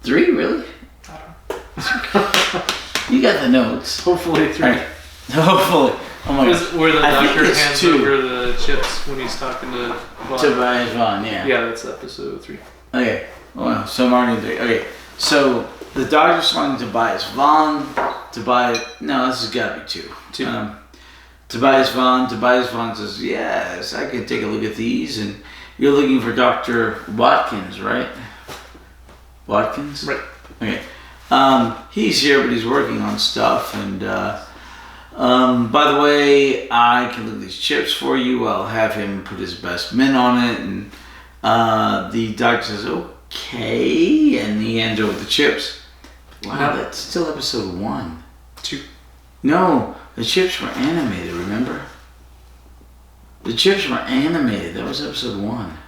Speaker 2: 3, really? You got the notes.
Speaker 1: Hopefully 3.
Speaker 2: Right. Hopefully. Oh my God.
Speaker 1: Where the
Speaker 2: I
Speaker 1: doctor
Speaker 2: think it's
Speaker 1: hands
Speaker 2: 2.
Speaker 1: over the chips when he's talking to Vaughn.
Speaker 2: Tobias Vaughn, yeah.
Speaker 1: Yeah, that's episode 3.
Speaker 2: Okay. Well, so I'm already in 3. Okay. So the doctor's talking to Tobias Vaughn. No, this has got to be 2.
Speaker 1: 2.
Speaker 2: Tobias Vaughn says, yes, I can take a look at these. And you're looking for Dr. Watkins, right? Watkins?
Speaker 1: Right.
Speaker 2: Okay. He's here, but he's working on stuff. And by the way, I can look at these chips for you. I'll have him put his best men on it. And the doctor says, okay. And he hands over the chips. Wow, that's still episode 1.
Speaker 1: 2.
Speaker 2: No, the chips were animated, remember? The chips were animated. That was episode 1.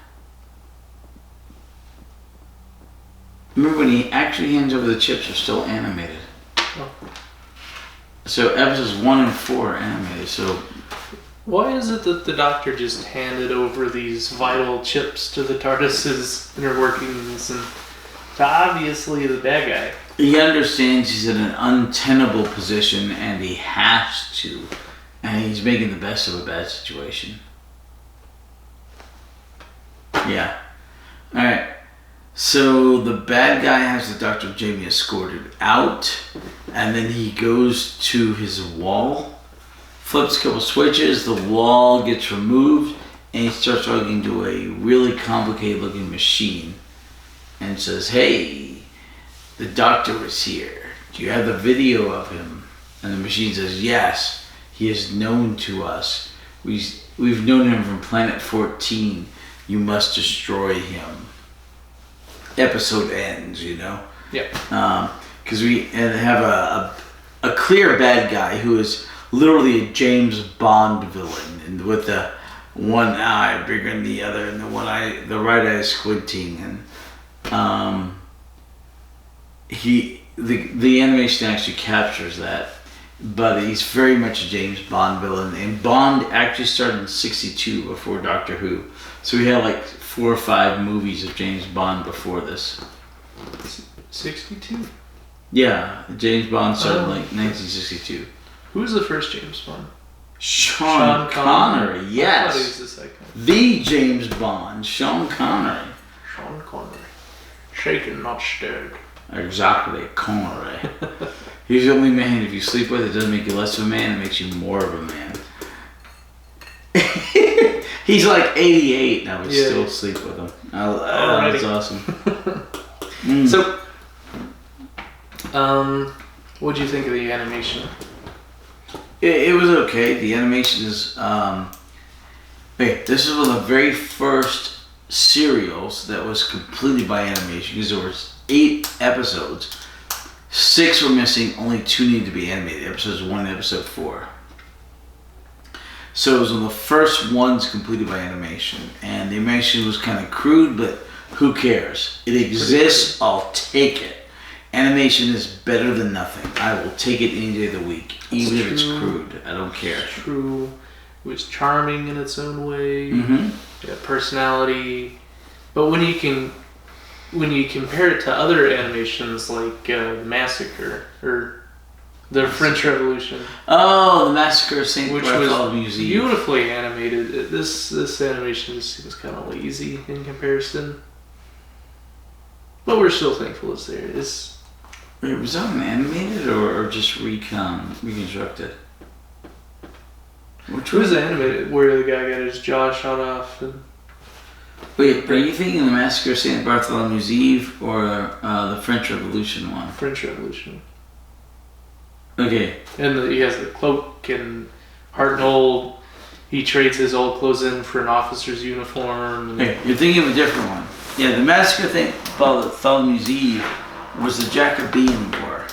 Speaker 2: Remember when he actually hands over the chips are still animated.
Speaker 1: Oh.
Speaker 2: So episodes 1 and 4 are animated. So
Speaker 1: why is it that the doctor just handed over these vital chips to the TARDIS's inner workings and to obviously the bad guy?
Speaker 2: he understands he's in an untenable position and he has to. And he's making the best of a bad situation. Yeah. Alright. So the bad guy has the Dr. Jamie escorted out. And then he goes to his wall. Flips a couple switches. The wall gets removed. And he starts talking to a really complicated looking machine. And says, hey, the doctor is here. Do you have the video of him? And the machine says, yes, he is known to us. We've known him from Planet 14. You must destroy him. Episode ends, you know?
Speaker 1: Yep.
Speaker 2: Because we have a clear bad guy who is literally a James Bond villain, and with the one eye bigger than the other, and the right eye squinting, and the animation actually captures that. But he's very much a James Bond villain, and Bond actually started in '62 before Doctor Who, so we had like 4 or 5 movies of James Bond before this.
Speaker 1: 62?
Speaker 2: Yeah, James Bond started in like 1962.
Speaker 1: Who was the first James Bond?
Speaker 2: Sean Connery, yes.
Speaker 1: I thought he was the second.
Speaker 2: The James Bond, Sean Connery.
Speaker 1: Sean Connery. Shaken, not stirred.
Speaker 2: Exactly, Connery. He's the only man if you sleep with, it doesn't make you less of a man, it makes you more of a man. He's like 88 and I would still sleep with him. That's awesome.
Speaker 1: So, what'd you think of the animation?
Speaker 2: It was okay. The animation is... this is one of the very first serials that was completed by animation, because there were 8 episodes. 6 were missing, only 2 need to be animated. Episodes 1 and episode 4. So it was one of the first ones completed by animation. And the animation was kind of crude, but who cares? It exists, I'll take it. Animation is better than nothing. I will take it any day of the week, even if it's crude. I don't care.
Speaker 1: It's true. It was charming in its own way.
Speaker 2: Mm-hmm.
Speaker 1: Yeah, personality. But when you compare it to other animations like Massacre or the French Revolution.
Speaker 2: Oh, the Massacre of St.
Speaker 1: Which
Speaker 2: Bartholomew
Speaker 1: was
Speaker 2: Museum.
Speaker 1: beautifully animated. This animation just seems kind of lazy in comparison. But we're still thankful it's there.
Speaker 2: Was that an animated or just reconstructed?
Speaker 1: Which was animated, where the guy got his jaw shot off. And...
Speaker 2: Wait, are you thinking the Massacre of St. Bartholomew's Eve or the French Revolution one?
Speaker 1: French Revolution.
Speaker 2: Okay.
Speaker 1: And he has the cloak and Hartnell. He trades his old clothes in for an officer's uniform. And...
Speaker 2: Okay, you're thinking of a different one. Yeah, the Massacre of St. Bartholomew's Eve was the Jacobean War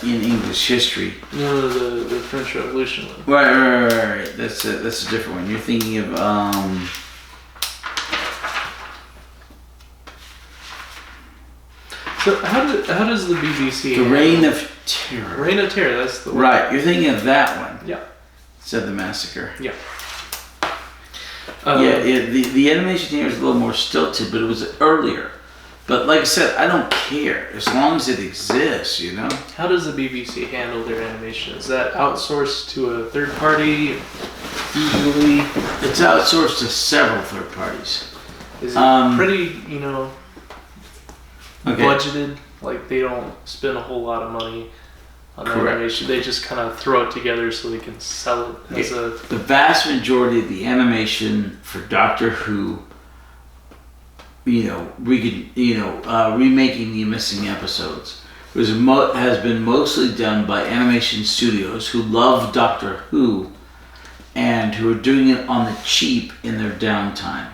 Speaker 2: in English history.
Speaker 1: No, the French Revolution one.
Speaker 2: Right. That's a different one. You're thinking of
Speaker 1: So how does the BBC?
Speaker 2: The Reign of Terror.
Speaker 1: Reign of Terror. That's the one.
Speaker 2: Right. You're thinking of that one.
Speaker 1: Yeah.
Speaker 2: Said the Massacre.
Speaker 1: Yeah.
Speaker 2: The animation here is a little more stilted, but it was earlier. But like I said, I don't care as long as it exists, you know.
Speaker 1: How does the BBC handle their animation? Is that outsourced to a third party? Usually,
Speaker 2: it's outsourced to several third parties.
Speaker 1: Is it pretty,
Speaker 2: okay.
Speaker 1: budgeted? Like they don't spend a whole lot of money on the animation. They just kind of throw it together so they can sell it as a.
Speaker 2: The vast majority of the animation for Doctor Who. Remaking the missing episodes has been mostly done by animation studios who love Doctor Who and who are doing it on the cheap in their downtime.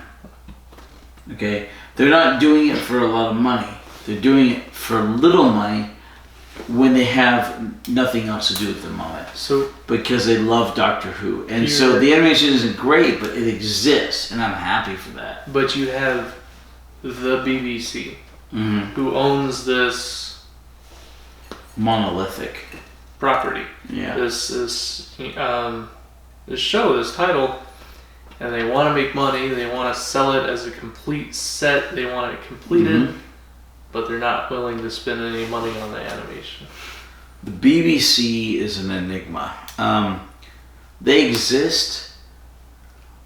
Speaker 2: Okay? They're not doing it for a lot of money. They're doing it for little money when they have nothing else to do at the moment.
Speaker 1: So
Speaker 2: because they love Doctor Who. And so the animation isn't great, but it exists, and I'm happy for that.
Speaker 1: But you have the BBC, who owns this
Speaker 2: monolithic
Speaker 1: property.
Speaker 2: Yeah.
Speaker 1: This show, this title, and they want to make money. They want to sell it as a complete set. They want it completed, but they're not willing to spend any money on the animation.
Speaker 2: The BBC is an enigma. They exist.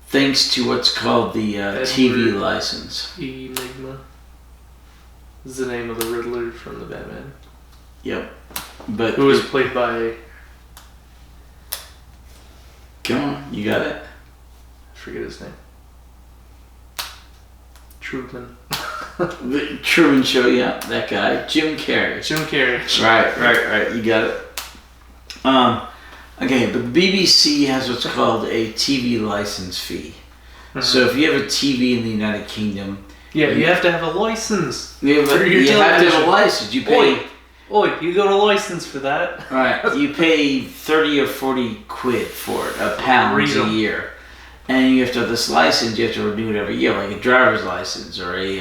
Speaker 2: Thanks to what's called the TV license.
Speaker 1: Enigma is the name of the Riddler from the Batman.
Speaker 2: Yep. But
Speaker 1: who was played by...
Speaker 2: Come on, you got it?
Speaker 1: I forget his name. Truman.
Speaker 2: The Truman Show, yeah, that guy. Jim Carrey.
Speaker 1: Jim Carrey.
Speaker 2: Right, you got it. Okay, but the BBC has what's called a TV license fee. So if you have a TV in the United Kingdom...
Speaker 1: Yeah, you have to have a license.
Speaker 2: You have to have a license. You pay...
Speaker 1: Oi, you got a license for that.
Speaker 2: Right, you pay 30 or 40 quid for it, £1 a year. And you have to have this license, you have to renew it every year, like a driver's license or a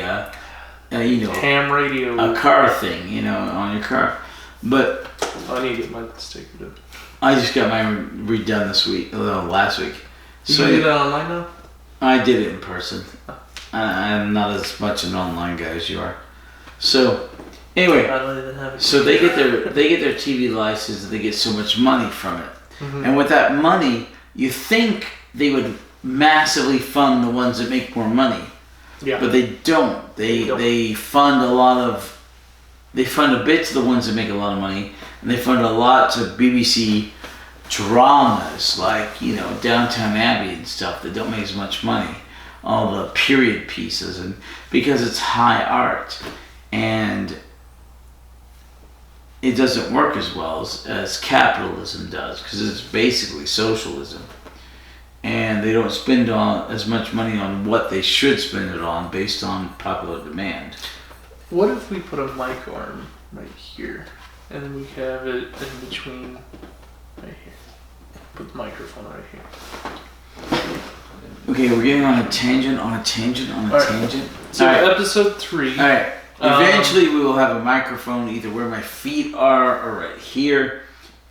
Speaker 1: ham radio.
Speaker 2: A car thing, on your car. But...
Speaker 1: I need to get mine stickered.
Speaker 2: I just got mine redone last week.
Speaker 1: You can do that online now?
Speaker 2: I did it in person. I'm not as much an online guy as you are. So, anyway,
Speaker 1: I don't even have it.
Speaker 2: So they get their TV license and they get so much money from it. And with that money, you think they would massively fund the ones that make more money.
Speaker 1: Yeah.
Speaker 2: But they don't. They fund a bit to the ones that make a lot of money, and they fund a lot to BBC dramas like, Downton Abbey and stuff that don't make as much money. All the period pieces, and because it's high art, and it doesn't work as well as capitalism does, because it's basically socialism. And they don't spend as much money on what they should spend it on based on popular demand.
Speaker 1: What if we put a mic arm right here, and then we have it in between right here? Put the microphone right here.
Speaker 2: Okay, we're getting on a tangent.
Speaker 1: So episode 3.
Speaker 2: All right. Eventually we will have a microphone either where my feet are or right here,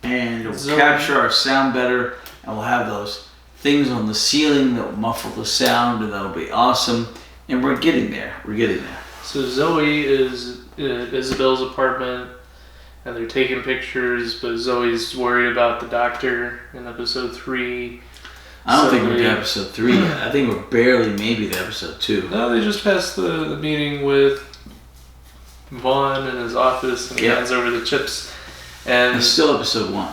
Speaker 2: and it will capture our sound better, and we'll have those things on the ceiling that will muffle the sound, and that'll be awesome. And we're getting there.
Speaker 1: So Zoe is in Isabel's apartment, and they're taking pictures, but Zoe's worried about the doctor in episode 3.
Speaker 2: I don't think we're to episode 3 yet. I think we're barely maybe to episode 2.
Speaker 1: No, they just passed the meeting with Vaughn in his office and he hands over the chips. And
Speaker 2: it's still episode 1.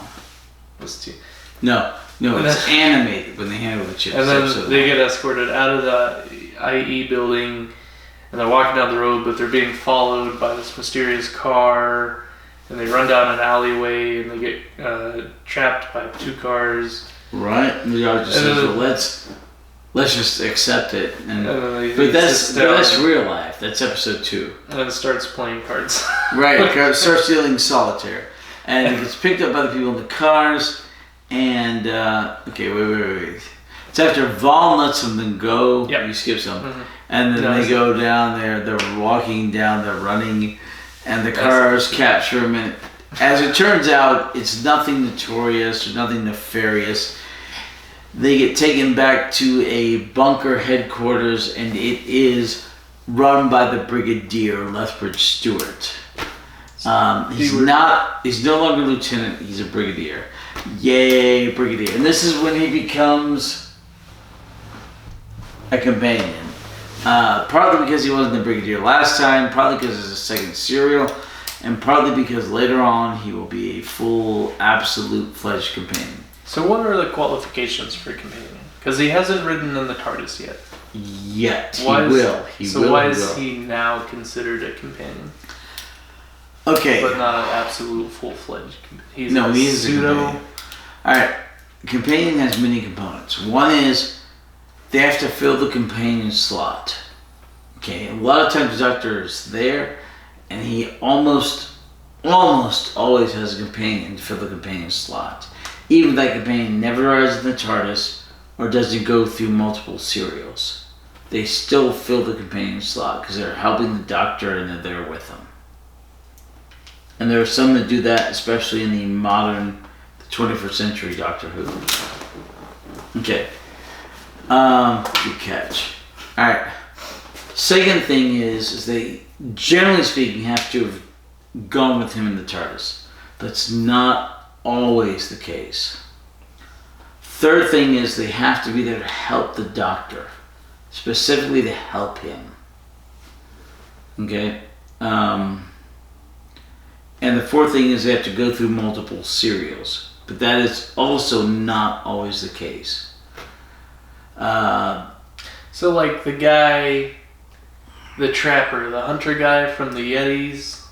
Speaker 1: What's 2?
Speaker 2: No, it's animated when they hand over the chips.
Speaker 1: And then they get escorted out of the IE building, and they're walking down the road, but they're being followed by this mysterious car, and they run down an alleyway, and they get trapped by 2 cars.
Speaker 2: Right, and the doctor says, well, let's just accept it. But that's real life. That's episode 2.
Speaker 1: And then starts playing cards.
Speaker 2: Right, starts dealing solitaire. And it gets picked up by the people in the cars. And, okay, wait. It's after Vol lets them go.
Speaker 1: Yep.
Speaker 2: You skip some. Mm-hmm. And then they go down there. They're walking down, they're running. And the cars capture them. And as it turns out, it's nothing notorious or nothing nefarious. They get taken back to a bunker headquarters, and it is run by the Brigadier Lethbridge Stewart. He's no longer lieutenant, he's a brigadier. Yay, brigadier. And this is when he becomes a companion. Partly because he wasn't the brigadier last time, partly because it's a second serial, and partly because later on he will be a full, absolute fledged companion.
Speaker 1: So what are the qualifications for a companion? Because he hasn't ridden in the TARDIS yet.
Speaker 2: He will.
Speaker 1: Why is he now considered a companion?
Speaker 2: Okay.
Speaker 1: But not an absolute full-fledged companion.
Speaker 2: He is a companion. Alright. Companion has many components. One is they have to fill the companion slot. Okay. A lot of times the Doctor is there and he almost always has a companion to fill the companion slot. Even if that companion never rides in the TARDIS or doesn't go through multiple serials. They still fill the companion slot because they're helping the Doctor and they're there with him. And there are some that do that, especially in the modern, the 21st century Doctor Who. Okay. Good catch. Alright. Second thing is they, generally speaking, have to have gone with him in the TARDIS. That's not always the case. Third thing is they have to be there to help the Doctor. Specifically to help him. Okay? And the fourth thing is they have to go through multiple serials. But that is also not always the case.
Speaker 1: So like the guy, the trapper, the hunter guy from the Yetis,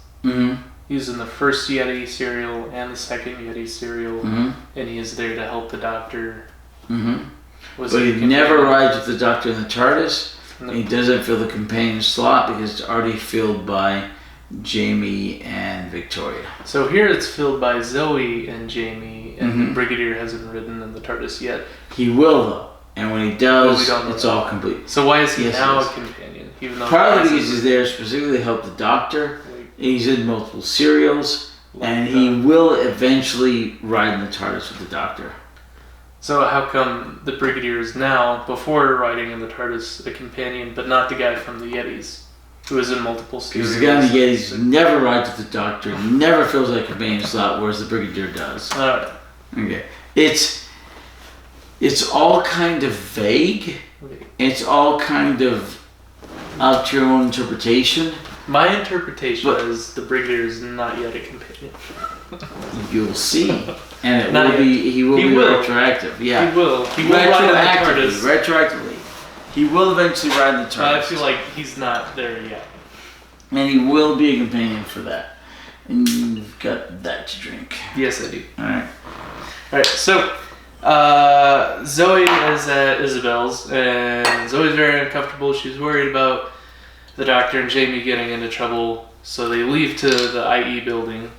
Speaker 1: he's in the first Yeti serial and the second Yeti serial, and he is there to help the Doctor. But
Speaker 2: he never rides with the Doctor in the TARDIS, and he doesn't fill the companion slot because it's already filled by Jamie and Victoria.
Speaker 1: So here it's filled by Zoe and Jamie, and the Brigadier hasn't ridden in the TARDIS yet.
Speaker 2: He will though, and when he does, it's all complete.
Speaker 1: So why is he now a companion? Even though
Speaker 2: partly because he's there specifically to help the Doctor. He's in multiple serials, and he will eventually ride in the TARDIS with the Doctor.
Speaker 1: So how come the Brigadier is now, before riding in the TARDIS, a companion, but not the guy from the Yetis, who is in multiple serials?
Speaker 2: Because the guy in the Yetis never rides with the Doctor, never fills that companion slot, whereas the Brigadier does.
Speaker 1: Alright.
Speaker 2: Okay. It's all kind of vague. It's all kind of up to your own interpretation.
Speaker 1: My interpretation is the Brigadier is not yet a companion.
Speaker 2: You'll see. And he will be retroactive. Yeah.
Speaker 1: He will ride in the TARDIS.
Speaker 2: Retroactively. He will eventually ride in the TARDIS.
Speaker 1: I feel like he's not there yet.
Speaker 2: And he will be a companion for that. And you've got that to drink.
Speaker 1: Yes, I do.
Speaker 2: Alright.
Speaker 1: So Zoe is at Isabel's, and Zoe's very uncomfortable. She's worried about the Doctor and Jamie getting into trouble, so they leave to the IE building.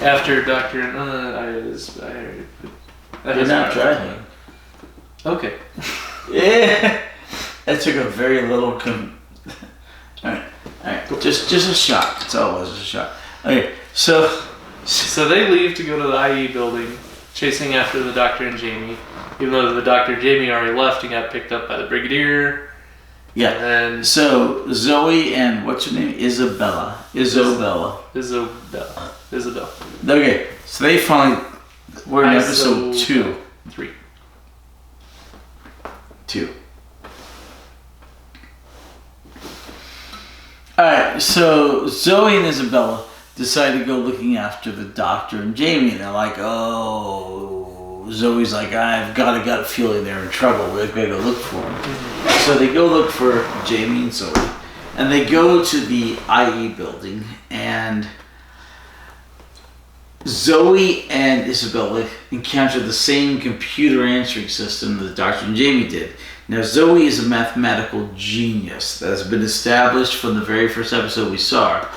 Speaker 1: After Doctor
Speaker 2: They're not driving.
Speaker 1: Okay.
Speaker 2: Yeah. That took a very little. Alright. Just a shot. That's all it was. Just a shot. Okay. So
Speaker 1: they leave to go to the IE building, chasing after the Doctor and Jamie, even though the Doctor and Jamie already left and got picked up by the Brigadier.
Speaker 2: Yeah.
Speaker 1: And
Speaker 2: so Zoe and what's her name? Isabella.
Speaker 1: Isabel.
Speaker 2: Okay. So they finally. We're in episode 2.
Speaker 1: 3.
Speaker 2: 2. Alright, so Zoe and Isabella decide to go looking after the doctor and Jamie, and they're like, oh, Zoe's like, I've got a gut feeling they're in trouble. We've got to go look for them. So they go look for Jamie and Zoe, and they go to the IE building, and Zoe and Isabella encounter the same computer answering system that Dr. and Jamie did. Now, Zoe is a mathematical genius that has been established from the very first episode we saw her.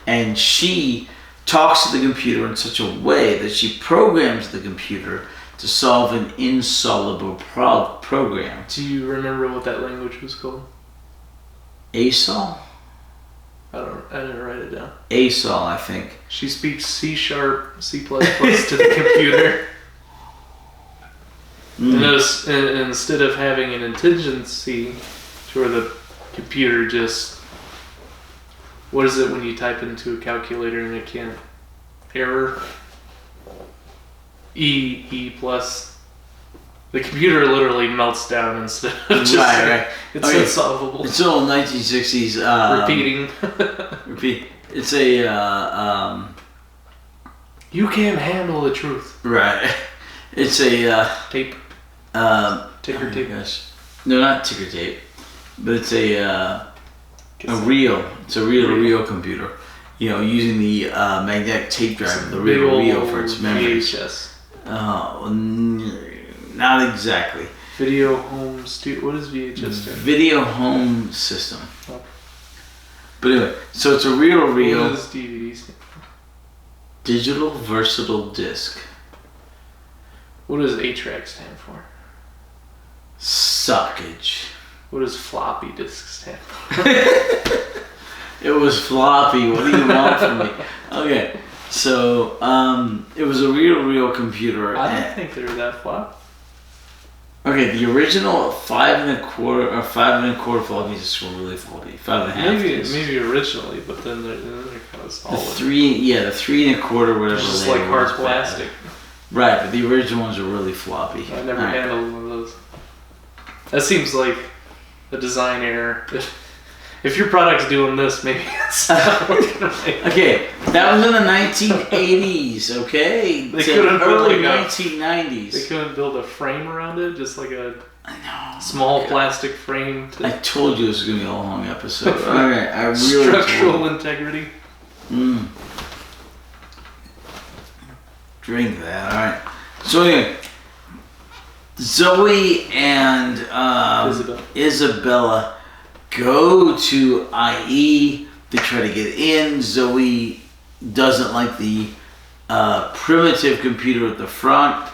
Speaker 2: And she talks to the computer in such a way that she programs the computer to solve an insoluble program.
Speaker 1: Do you remember what that language was called?
Speaker 2: ASOL?
Speaker 1: I didn't write it down.
Speaker 2: ASOL, I think.
Speaker 1: She speaks C#, C++ to the computer. And instead of having an contingency to where the computer just... What is it when you type into a calculator and it can't... Error? E plus... The computer literally melts down instead of just...
Speaker 2: Right.
Speaker 1: It's unsolvable.
Speaker 2: It's all 1960s...
Speaker 1: Repeating.
Speaker 2: Repeat. It's a...
Speaker 1: You can't handle the truth.
Speaker 2: Right. It's a...
Speaker 1: Tape. Ticker tape.
Speaker 2: Gosh. No, not ticker tape. But it's a reel. It's a reel computer. You know, using the magnetic tape drive, the reel for its memory.
Speaker 1: VHS.
Speaker 2: Not exactly.
Speaker 1: Video home studio. What is VHS stand?
Speaker 2: Video home system.
Speaker 1: Oh.
Speaker 2: But anyway, so it's a reel.
Speaker 1: What does DVD stand for?
Speaker 2: Digital versatile disc.
Speaker 1: What does A-track stand for?
Speaker 2: Suckage.
Speaker 1: What does floppy disk stand for?
Speaker 2: It was floppy. What do you want from me? Okay, so it was a real computer.
Speaker 1: I don't think they were that floppy.
Speaker 2: Okay, the original 5 1/4 or 5 1/4 floppy disks were really floppy. 5 1/2.
Speaker 1: Maybe originally, but then they're kind of solid.
Speaker 2: The 3 1/4, whatever.
Speaker 1: It's just
Speaker 2: they
Speaker 1: like
Speaker 2: were,
Speaker 1: hard
Speaker 2: was
Speaker 1: plastic.
Speaker 2: bad. Right, but the original ones were really floppy.
Speaker 1: I never handled one of those. That seems like a design error. If your product's doing this, maybe it's not working right.
Speaker 2: Okay, that was in the 1980s, okay?
Speaker 1: They couldn't build
Speaker 2: early
Speaker 1: like
Speaker 2: 1990s.
Speaker 1: They couldn't build a frame around it, just like a small plastic frame.
Speaker 2: I told you this was going to be a long episode. Alright, I really
Speaker 1: Structural integrity.
Speaker 2: Drink that, alright. So anyway, Zoe and Isabella go to IE. They try to get in. Zoe doesn't like the primitive computer at the front.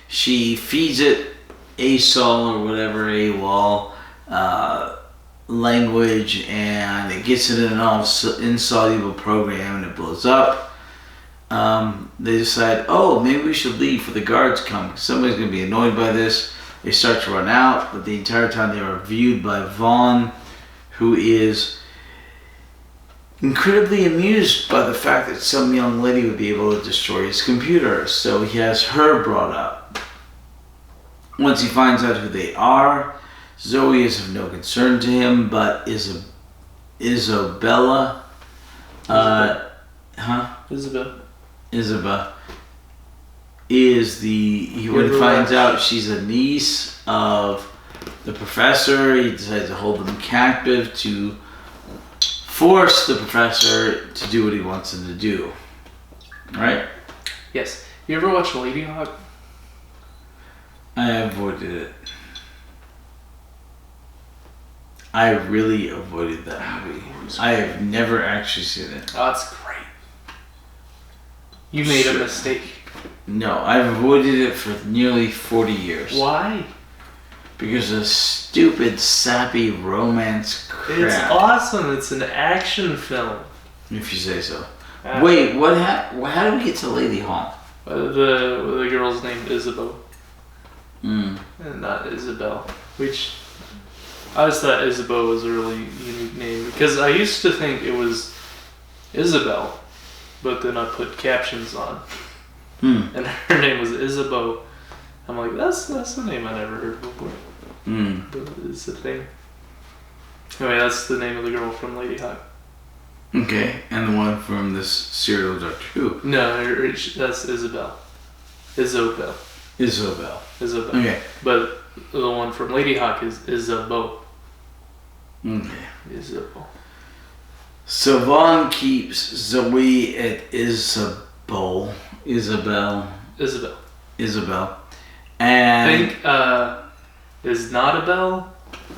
Speaker 2: She feeds it ASOL or whatever, AWOL language, and it gets it in an insoluble program and it blows up. They decide, oh, maybe we should leave before the guards come. Somebody's going to be annoyed by this. They start to run out, but the entire time they are viewed by Vaughn, who is incredibly amused by the fact that some young lady would be able to destroy his computer. So he has her brought up. Once he finds out who they are, Zoe is of no concern to him, but Isabella, Isabella is when he finds out she's a niece of the professor, he decides to hold them captive to force the professor to do what he wants him to do. Right?
Speaker 1: Yes. You ever watch Lady Hawk?
Speaker 2: I avoided it. I really avoided that movie. I have never actually seen it.
Speaker 1: Oh, it's great. You made a mistake.
Speaker 2: No, I've avoided it for nearly 40 years.
Speaker 1: Why?
Speaker 2: Because of stupid, sappy romance crap.
Speaker 1: It's awesome. It's an action film.
Speaker 2: If you say so. Wait, how did we get to Lady Hawk?
Speaker 1: The girl's name is Isabeau.
Speaker 2: And
Speaker 1: not Isabel. Which I always thought Isabeau was a really unique name because I used to think it was Isabel, but then I put captions on, and her name was Isabeau. I'm like, that's a name I never heard before. But it's a thing. Anyway, that's the name of the girl from Lady Hawk.
Speaker 2: Okay, and the one from this serial Doctor Who.
Speaker 1: No, that's Isabel. Isobel.
Speaker 2: Isobel. Okay.
Speaker 1: But the one from Lady Hawk is Isabeau.
Speaker 2: Okay.
Speaker 1: Isabel.
Speaker 2: So Vaughn keeps Zoe at Isabel. And
Speaker 1: I think is not a bell.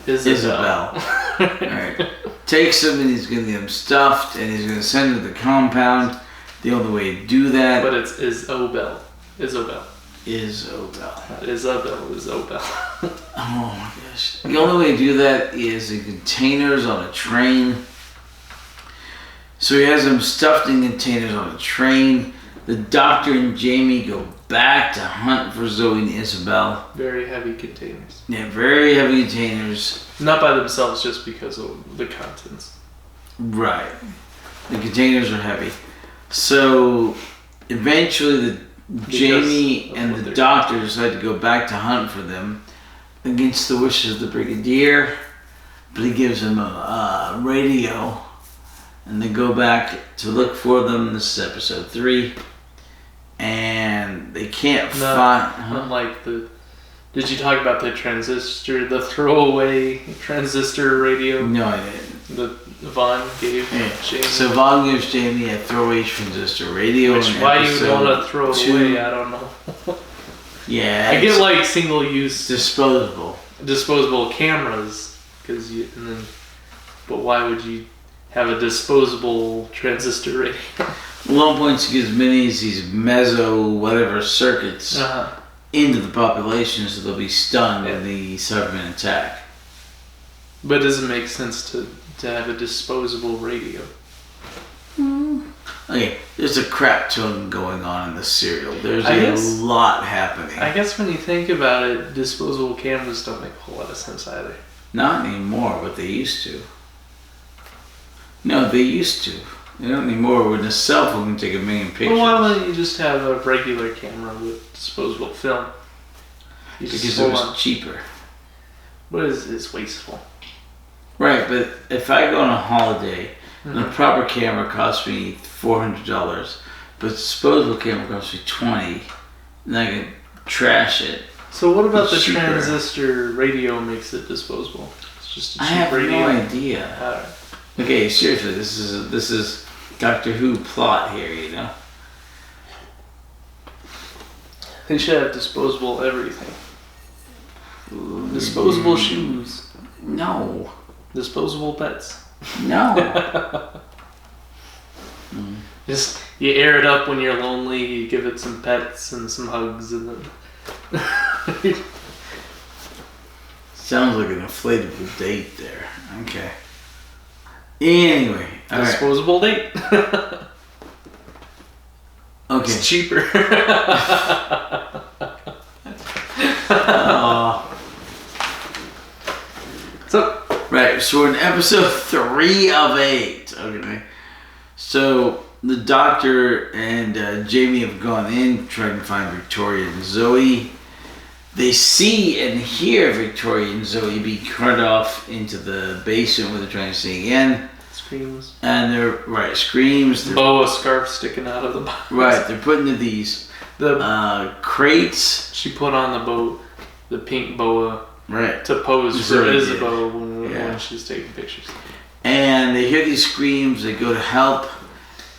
Speaker 1: Isabel.
Speaker 2: Alright. Takes him and he's going to get him stuffed and he's going to send him to the compound. The only way to do that...
Speaker 1: But it's Isobel.
Speaker 2: Isabel. Oh my gosh. The only way to do that is in containers on a train. So he has them stuffed in containers on a train. The Doctor and Jamie go back to hunt for Zoe and Isabel.
Speaker 1: Very heavy containers.
Speaker 2: Yeah, very heavy containers.
Speaker 1: Not by themselves, just because of the contents.
Speaker 2: Right. The containers are heavy. So eventually Jamie and the Doctor decide to go back to hunt for them against the wishes of the Brigadier. But he gives them a radio. And they go back to look for them. This is episode 3. And they can't find...
Speaker 1: Unlike the... Did you talk about the transistor, the throwaway transistor radio?
Speaker 2: No, I didn't.
Speaker 1: The Vaughn gave Jamie.
Speaker 2: So Vaughn gives Jamie a throwaway transistor radio.
Speaker 1: Which, why do you want to throw it away? I don't know.
Speaker 2: Yeah.
Speaker 1: I get like single-use...
Speaker 2: Disposable
Speaker 1: cameras. But why would you have a disposable transistor radio?
Speaker 2: Well, one point he gives minis these meso whatever circuits into the population so they'll be stunned in the Cybermen attack.
Speaker 1: But does it make sense to have a disposable radio?
Speaker 2: Okay, there's a crap ton going on in this serial. There's a lot happening.
Speaker 1: I guess when you think about it, disposable cameras don't make a whole lot of sense either.
Speaker 2: Not anymore, but they used to. No, they used to. They don't anymore. With a cell phone, you can take 1 million pictures.
Speaker 1: Well, why wouldn't you just have a regular camera with disposable film?
Speaker 2: Because it was cheaper.
Speaker 1: But it's wasteful.
Speaker 2: Right, but if I go on a holiday, and a proper camera costs me $400, but disposable camera costs me $20, and I can trash it.
Speaker 1: So what about the transistor radio makes it disposable? It's just a cheap radio.
Speaker 2: I have no idea. Okay, seriously, this is Doctor Who plot here, you know?
Speaker 1: They should have disposable everything. Disposable shoes.
Speaker 2: No.
Speaker 1: Disposable pets.
Speaker 2: No.
Speaker 1: Just, you air it up when you're lonely, you give it some pets and some hugs, and then...
Speaker 2: Sounds like an inflatable date there. Okay. Anyway.
Speaker 1: Disposable date?
Speaker 2: Okay.
Speaker 1: It's cheaper. So,
Speaker 2: right, so we're in episode 3 of 8. Okay. So the Doctor and Jamie have gone in trying to find Victoria and Zoe. They see and hear Victoria and Zoe be carted off into the basement where they're trying to see again.
Speaker 1: Screams.
Speaker 2: And they're, screams.
Speaker 1: Boa scarf sticking out of the box.
Speaker 2: Right, they're put into these crates.
Speaker 1: She put on the boat, the pink boa,
Speaker 2: right,
Speaker 1: to pose for Isabel when she's taking pictures.
Speaker 2: And they hear these screams, they go to help,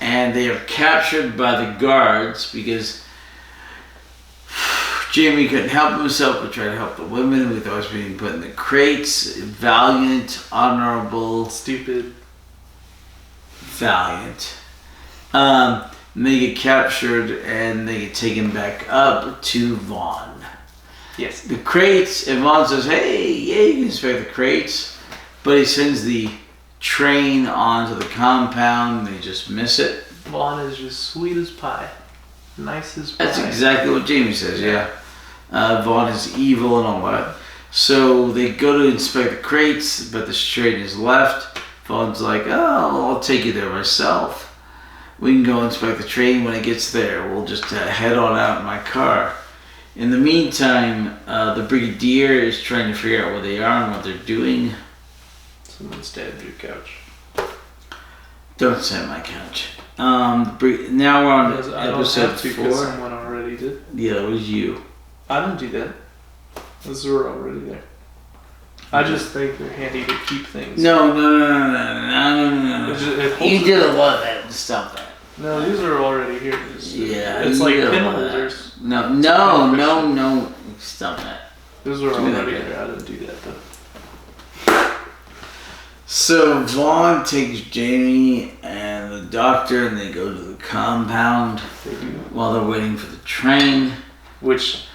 Speaker 2: and they are captured by the guards because Jamie couldn't help himself but try to help the women with those being put in the crates. Valiant, honorable,
Speaker 1: stupid,
Speaker 2: valiant. They get captured and they get taken back up to Vaughn.
Speaker 1: Yes.
Speaker 2: The crates, and Vaughn says, hey, yeah, you can inspect the crates. But he sends the train onto the compound and they just miss it.
Speaker 1: Vaughn is just sweet as pie. Nice as pie.
Speaker 2: That's exactly what Jamie says, yeah. Vaughn is evil and all that. So they go to inspect the crates, but the train is left. Vaughn's like, oh, I'll take you there myself. We can go inspect the train when it gets there. We'll just head on out in my car. In the meantime, the Brigadier is trying to figure out where they are and what they're doing.
Speaker 1: Someone's dead on your couch.
Speaker 2: Don't sit on my couch. Now we're on
Speaker 1: Because I don't
Speaker 2: episode
Speaker 1: have to because
Speaker 2: 4.
Speaker 1: someone already did.
Speaker 2: Yeah, it was you.
Speaker 1: I didn't do that. Those were already there. I just think they're handy to keep things.
Speaker 2: No.
Speaker 1: It holds
Speaker 2: You
Speaker 1: it.
Speaker 2: did a lot of that. Stop that.
Speaker 1: No, these are already here.
Speaker 2: Yeah,
Speaker 1: It's
Speaker 2: you
Speaker 1: like
Speaker 2: did a
Speaker 1: pin
Speaker 2: lot of that.
Speaker 1: holders.
Speaker 2: No. Stop that.
Speaker 1: Those were
Speaker 2: Do that
Speaker 1: already
Speaker 2: again.
Speaker 1: there. I didn't do that though.
Speaker 2: So Vaughn takes Jamie and the doctor, and they go to the compound
Speaker 1: They do.
Speaker 2: while they're waiting for the train.
Speaker 1: Which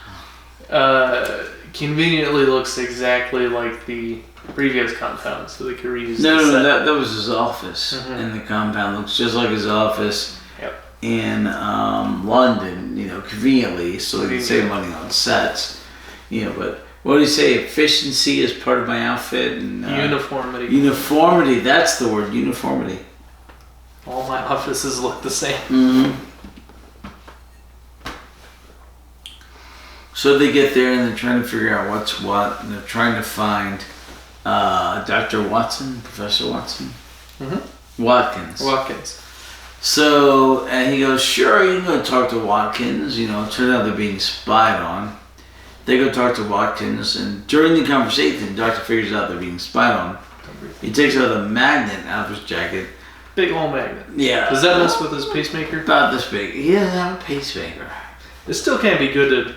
Speaker 1: conveniently looks exactly like the previous compound, so they could reuse
Speaker 2: No,
Speaker 1: the set.
Speaker 2: that was his office in the compound. Looks just like his office
Speaker 1: Yep.
Speaker 2: in London, conveniently, so they can save money on sets. But what do you say? Efficiency is part of my outfit and
Speaker 1: Uniformity.
Speaker 2: uniformity. That's the word, uniformity.
Speaker 1: All my offices look the same.
Speaker 2: Mm-hmm. So they get there and they're trying to figure out what's what, and they're trying to find Dr. Watson, Professor Watson, Watkins. So, and he goes, sure, you can go talk to Watkins. It turns out they're being spied on. They go talk to Watkins, and during the conversation, the doctor figures out they're being spied on. He takes out a magnet out of his jacket.
Speaker 1: Big old magnet.
Speaker 2: Yeah.
Speaker 1: Does that mess with his pacemaker?
Speaker 2: About this big. He doesn't have a pacemaker.
Speaker 1: It still can't be good to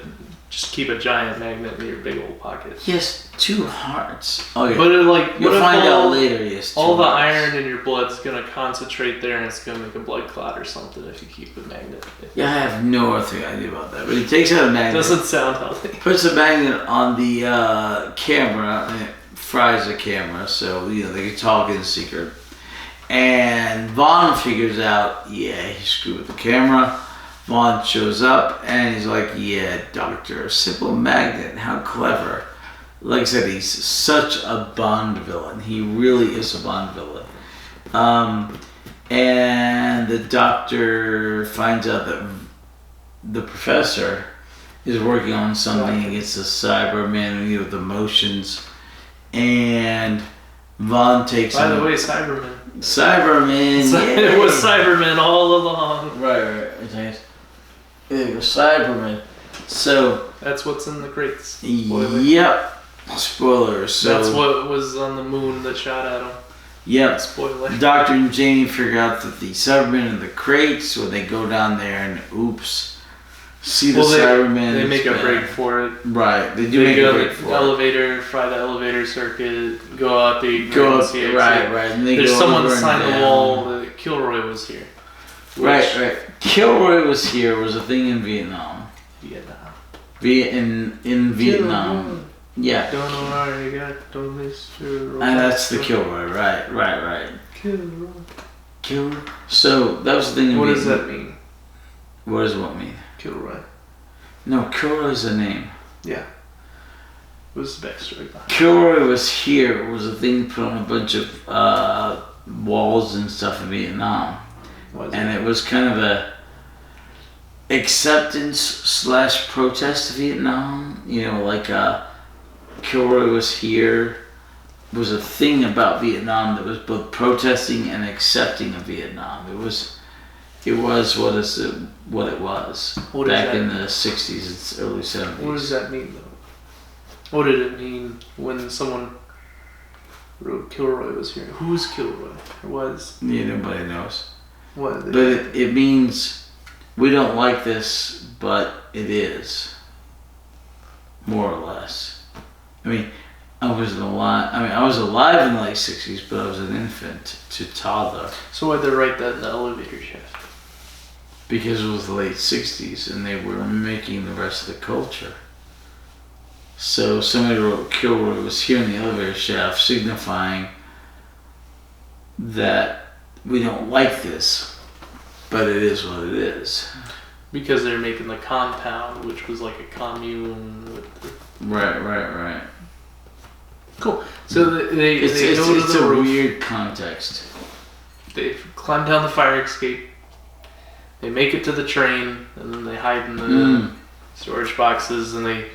Speaker 1: just keep a giant magnet in your big old pocket.
Speaker 2: He has 2 hearts. Oh, yeah.
Speaker 1: But
Speaker 2: You'll
Speaker 1: what if
Speaker 2: find out later he has 2
Speaker 1: all the
Speaker 2: hearts.
Speaker 1: iron in your blood's gonna concentrate there and it's gonna make a blood clot or something if you keep a magnet.
Speaker 2: Yeah, I have no earthly idea about that. But he takes out a magnet.
Speaker 1: Doesn't sound healthy.
Speaker 2: Puts a magnet on the camera, and it fries the camera, so they can talk in secret. And Vaughn figures out, he screwed with the camera. Vaughn shows up and he's like, yeah, doctor, a simple magnet, how clever. Like I said, he's such a Bond villain. He really is a Bond villain. And the doctor finds out that the professor is working on something against the Cyberman with emotions. And Vaughn takes
Speaker 1: By
Speaker 2: him.
Speaker 1: the way, Cyberman.
Speaker 2: Cyberman,
Speaker 1: It was Cyberman all along.
Speaker 2: Right. It was Cyberman. So.
Speaker 1: That's what's in the crates. Spoiler.
Speaker 2: Yep. Spoilers. So.
Speaker 1: That's what was on the moon that shot at him.
Speaker 2: Yep.
Speaker 1: Spoiler.
Speaker 2: Doctor and Jamie figure out that the Cybermen in the crates, so they go down there and see the Cybermen.
Speaker 1: They make a break for it.
Speaker 2: Right. They do
Speaker 1: They
Speaker 2: make
Speaker 1: go
Speaker 2: a
Speaker 1: to
Speaker 2: break
Speaker 1: the
Speaker 2: for it.
Speaker 1: elevator, fly the elevator circuit, go out the
Speaker 2: Go up,
Speaker 1: emergency exit.
Speaker 2: right. And they
Speaker 1: There's
Speaker 2: go
Speaker 1: someone
Speaker 2: over and
Speaker 1: signed the
Speaker 2: down.
Speaker 1: wall that Kilroy was here.
Speaker 2: Right. Kilroy was here was a thing in Vietnam. In Vietnam. Yeah.
Speaker 1: Don't know why you got don't miss your
Speaker 2: And that's the Kilroy, right.
Speaker 1: Kilroy.
Speaker 2: So that was the thing in
Speaker 1: What does
Speaker 2: Vietnam.
Speaker 1: that mean?
Speaker 2: What does what mean?
Speaker 1: Kilroy.
Speaker 2: No, Kilroy's a name.
Speaker 1: Yeah. What's the backstory behind it?
Speaker 2: Kilroy was here. It was a thing put on a bunch of walls and stuff in Vietnam. And it was kind of a acceptance / protest of Vietnam. Kilroy was here. It was a thing about Vietnam that was both protesting and accepting of Vietnam. It was what it was back in the 60s and early 70s.
Speaker 1: What does that mean, though? What did it mean when someone wrote Kilroy was here? Who's Kilroy? Or was?
Speaker 2: Yeah, nobody knows.
Speaker 1: What?
Speaker 2: But it means we don't like this, but it is. More or less. I mean, I was alive in the late 60s, but I was an infant to toddler.
Speaker 1: So why'd they write that in the elevator shaft?
Speaker 2: Because it was the late 60s and they were making the rest of the culture. So somebody wrote Kilroy was here in the elevator shaft, signifying that we don't like this, but it is what it is.
Speaker 1: Because they're making the compound, which was like a commune with the...
Speaker 2: Right.
Speaker 1: Cool. So they go to
Speaker 2: it's
Speaker 1: the
Speaker 2: a
Speaker 1: roof.
Speaker 2: weird context.
Speaker 1: They climb down the fire escape. They make it to the train, and then they hide in the storage boxes, and they...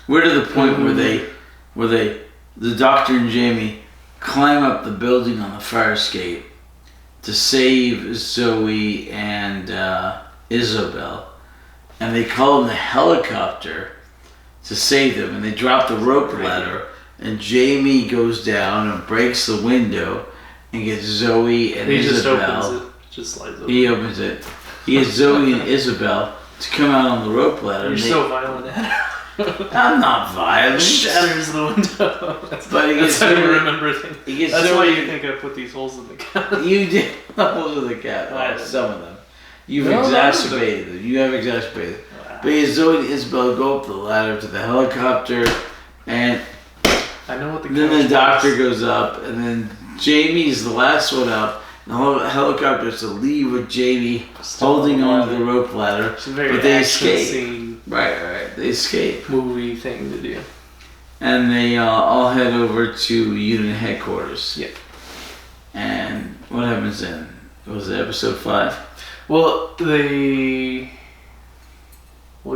Speaker 2: We're to the point where the doctor and Jamie climb up the building on the fire escape, to save Zoe and Isabel, and they call in the helicopter to save them, and they drop the rope ladder, and Jamie goes down and breaks the window and gets Zoe and Isabel.
Speaker 1: Just opens it. Just slides open.
Speaker 2: He opens it. He gets Zoe and Isabel to come out on the rope ladder.
Speaker 1: You're so violent, Hatter.
Speaker 2: I'm not violent.
Speaker 1: Shatters the window.
Speaker 2: That's
Speaker 1: how you remember things. That's
Speaker 2: Zoe,
Speaker 1: why you think I put these holes in the cat.
Speaker 2: You did holes in the cat. Some of them. You've exacerbated them. You have exacerbated them. Wow. But Zoe and Isabel go up the ladder to the helicopter, and
Speaker 1: I know what
Speaker 2: then the doctor goes up, and then Jamie's the last one up. The helicopter's to leave with Jamie holding onto the rope ladder, but they escape. Right. They escape.
Speaker 1: Movie thing to do.
Speaker 2: And they all head over to unit headquarters.
Speaker 1: Yeah.
Speaker 2: And what happens then? Was it episode 5?
Speaker 1: Well, what do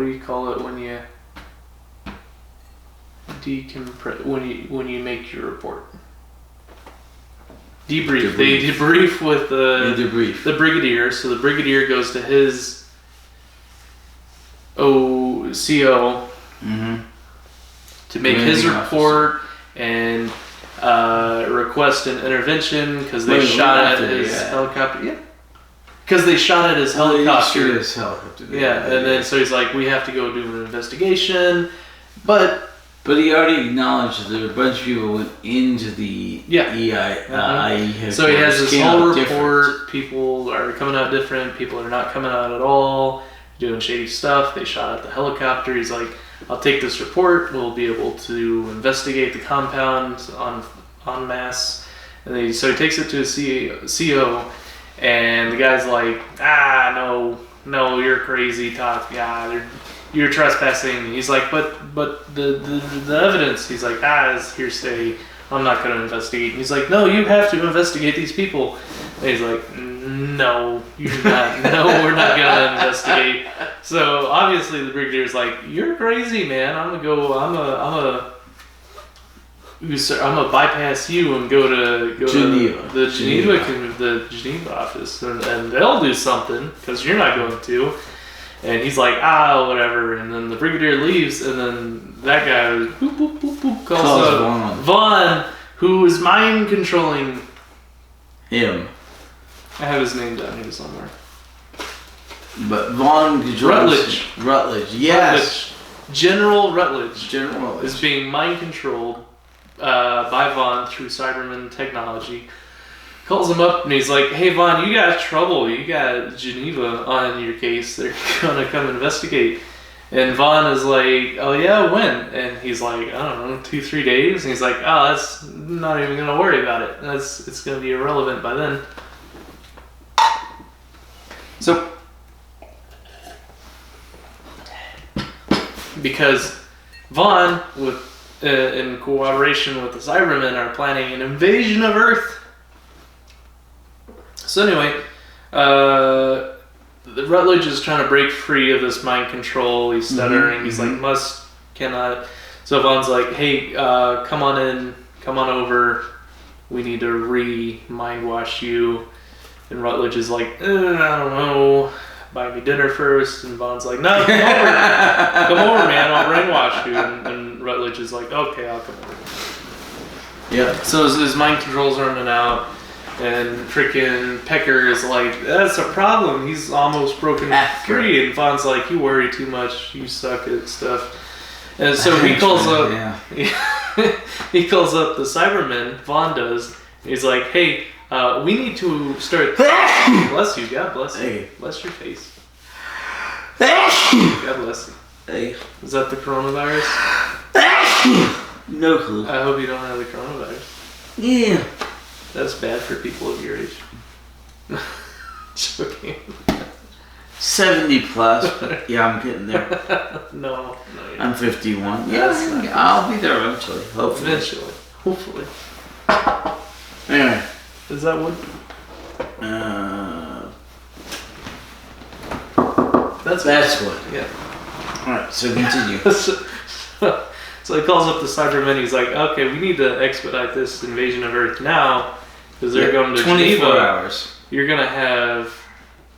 Speaker 1: you call it when you decompress when you make your report? Debrief. They debrief with the brigadier. So the brigadier goes to his CO to make his report and request an intervention because they shot at his helicopter. Yeah. Because they shot at his helicopter. Yeah, and then so he's like, we have to go do an investigation, but
Speaker 2: he already acknowledged that there were a bunch of people went into the IE headquarters.
Speaker 1: So he has this whole report. People are coming out different. People are not coming out at all. Doing shady stuff. They shot at the helicopter. He's like, I'll take this report. We'll be able to investigate the compound en masse. And so he takes it to his CO, and the guy's like, no, you're crazy, Todd. Yeah, you're trespassing. He's like, but the evidence. He's like, is hearsay. I'm not going to investigate. And he's like, no, you have to investigate these people. And he's like, no, you're not. No, we're not going to investigate. So obviously the brigadier's like, you're crazy, man. I'm gonna bypass you and go to the Geneva office, and they'll do something because you're not going to. And he's like, whatever. And then the brigadier leaves, and then that guy calls Vaughn, who is mind controlling
Speaker 2: him.
Speaker 1: I have his name down here somewhere.
Speaker 2: But Vaughn
Speaker 1: Rutledge.
Speaker 2: Yes.
Speaker 1: General Rutledge is being mind controlled by Vaughn through Cyberman technology. Calls him up and he's like, hey Vaughn, you got trouble. You got Geneva on your case. They're gonna come investigate. And Vaughn is like, oh yeah, when? And he's like, I don't know, 2-3 days. And he's like, that's not even gonna worry about it. It's gonna be irrelevant by then. So because Vaughn, in cooperation with the Cybermen, are planning an invasion of Earth. So anyway, the Rutledge is trying to break free of this mind control. He's stuttering. He's like, cannot. So Vaughn's like, hey, come on in, come on over. We need to mind wash you. And Rutledge is like, I don't know. Buy me dinner first. And Vaughn's like, no, come over. Come over, man. I'll brainwash you. And Rutledge is like, okay, I'll come over.
Speaker 2: Yeah.
Speaker 1: So his mind control's running out. And freaking Pecker is like, that's a problem. He's almost broken free. And Vaughn's like, you worry too much. You suck at stuff. And so he calls up. He calls up the Cybermen. Vaughn does. He's like, hey, we need to start. Bless you. God bless you.
Speaker 2: Hey.
Speaker 1: Bless your face. God bless you.
Speaker 2: Hey.
Speaker 1: Is that the coronavirus?
Speaker 2: No clue.
Speaker 1: I hope you don't have the coronavirus.
Speaker 2: Yeah.
Speaker 1: That's bad for people of your age. Joking.
Speaker 2: 70 plus, but yeah, I'm getting there.
Speaker 1: No,
Speaker 2: I'm 51. Yeah, I'll be there eventually.
Speaker 1: Hopefully.
Speaker 2: Anyway.
Speaker 1: Is that wood?
Speaker 2: That's wood.
Speaker 1: Yeah.
Speaker 2: Alright, so continue.
Speaker 1: So he calls up the Cybermen. He's like, okay, we need to expedite this invasion of Earth now because they're going to
Speaker 2: 24
Speaker 1: Geneva.
Speaker 2: hours.
Speaker 1: you're gonna have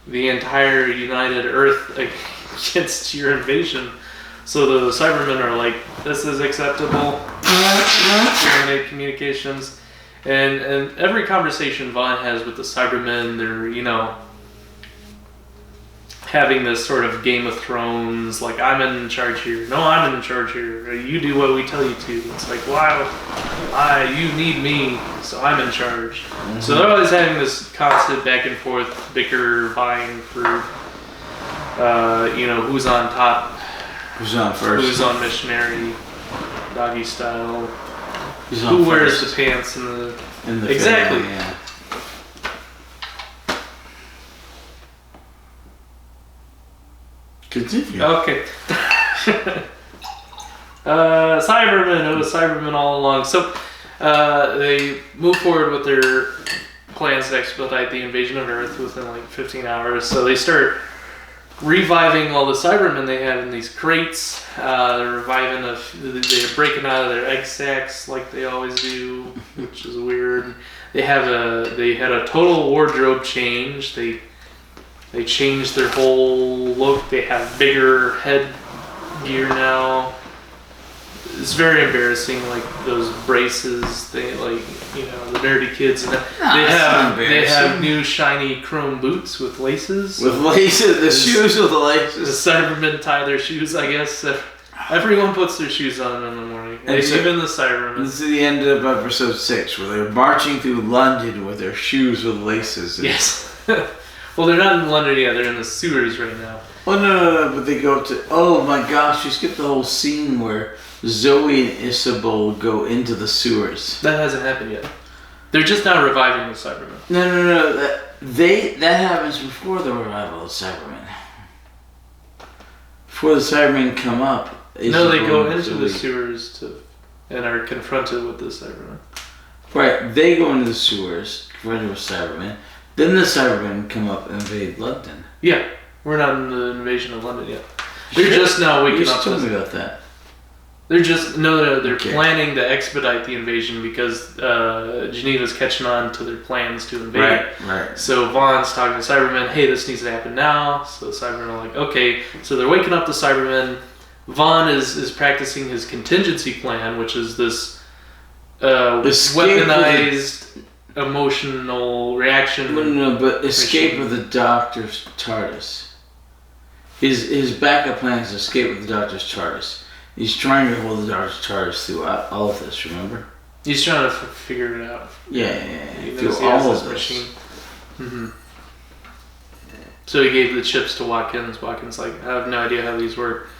Speaker 1: the entire united Earth against your invasion. So the Cybermen are like, this is acceptable. Terminate communications. And every conversation Vaughn has with the Cybermen, they're, having this sort of Game of Thrones, like, I'm in charge here. No, I'm in charge here. You do what we tell you to. It's like, wow, you need me, so I'm in charge. Mm-hmm. So they're always having this constant back and forth, bicker, vying for, who's on top. Who's on first? Who's on missionary, doggy style. Who wears the pants in the exactly. Family, yeah.
Speaker 2: Continue.
Speaker 1: Okay. Cybermen. It was Cybermen all along. So they move forward with their plans to expedite the invasion of Earth within like 15 hours. So they start reviving all the Cybermen they had in these crates. They're they're breaking out of their egg sacs like they always do, which is weird. They had a total wardrobe change. They changed their whole look. They have bigger head gear now. It's very embarrassing, like those braces. They the nerdy kids. And they have new shiny chrome boots with laces.
Speaker 2: With laces, the shoes with the laces.
Speaker 1: The Cybermen tie their shoes, I guess. Everyone puts their shoes on in the morning. Even the Cybermen.
Speaker 2: This is the end of episode 6, where they're marching through London with their shoes with laces.
Speaker 1: Yes. Well, they're not in London yet. They're in the sewers right now.
Speaker 2: Oh, no. But they go to... Oh, my gosh. You skipped the whole scene where Zoe and Isabel go into the sewers.
Speaker 1: That hasn't happened yet. They're just now reviving the Cybermen.
Speaker 2: No. That happens before the revival of Cybermen. Before the Cybermen come up.
Speaker 1: No, they go into the sewers and are confronted with the Cybermen.
Speaker 2: Right. They go into the sewers, confronted with Cybermen. Then the Cybermen come up and invade London.
Speaker 1: Yeah, we're not in the invasion of London yet. They're just now waking up.
Speaker 2: You told me about that.
Speaker 1: They're just they're planning to expedite the invasion because Geneva's catching on to their plans to invade.
Speaker 2: Right.
Speaker 1: So Vaughn's talking to Cybermen, hey, this needs to happen now. So the Cybermen are like, okay. So they're waking up the Cybermen. Vaughn is practicing his contingency plan, which is this weaponized emotional reaction.
Speaker 2: No, but escape with the Doctor's TARDIS. His backup plan is escape with the Doctor's TARDIS. He's trying to hold the Doctor's TARDIS throughout all of this, remember?
Speaker 1: He's trying to figure it out.
Speaker 2: Yeah. Through all of this. Machine.
Speaker 1: Mm-hmm. So he gave the chips to Watkins. Watkins like, I have no idea how these work.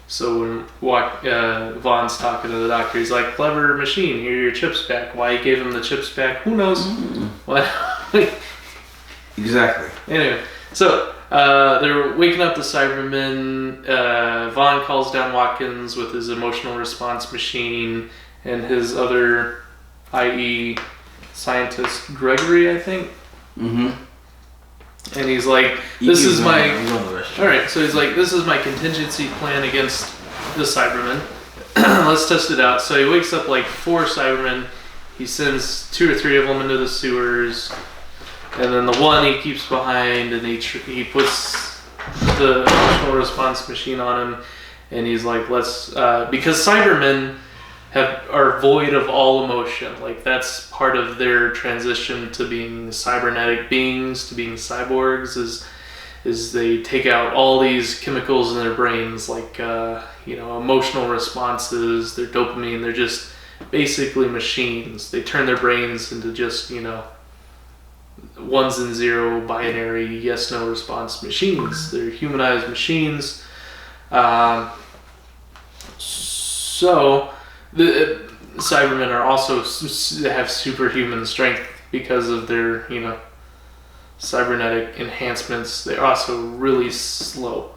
Speaker 1: So when Vaughn's talking to the Doctor, he's like, clever machine, here are your chips back. Why he gave him the chips back, who knows? What?
Speaker 2: Exactly.
Speaker 1: Anyway, so they're waking up the Cybermen. Vaughn calls down Watkins with his emotional response machine and his other IE scientist, Gregory, I think.
Speaker 2: Mm-hmm.
Speaker 1: And he's like, this is my... Alright, so he's like, this is my contingency plan against the Cybermen. Let's test it out. So he wakes up like 4 Cybermen. He sends 2 or 3 of them into the sewers. And then the one he keeps behind, and he puts the emotional response machine on him. And he's like, let's... because Cybermen are void of all emotion. Like, that's part of their transition to being cybernetic beings, to being cyborgs, is they take out all these chemicals in their brains, like emotional responses, their dopamine. They're just basically machines. They turn their brains into just ones and zero binary yes no response machines. They're humanized machines. So the Cybermen are also have superhuman strength because of their cybernetic enhancements. They're also really slow.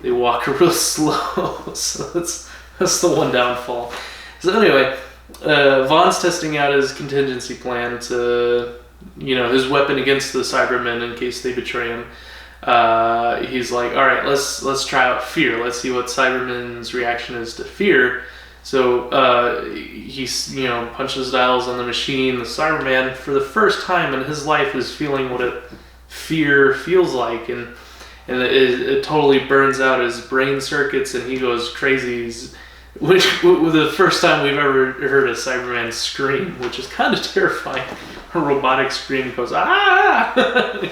Speaker 1: They walk real slow. So that's the one downfall. So anyway, Vaughn's testing out his contingency plan to, his weapon against the Cybermen in case they betray him. He's like, all right, let's try out fear. Let's see what Cybermen's reaction is to fear. So he punches dials on the machine. The Cyberman, for the first time in his life, is feeling what fear feels like, and it totally burns out his brain circuits, and he goes crazy. Which was the first time we've ever heard a Cyberman scream, which is kind of terrifying. A robotic scream. He goes, ah!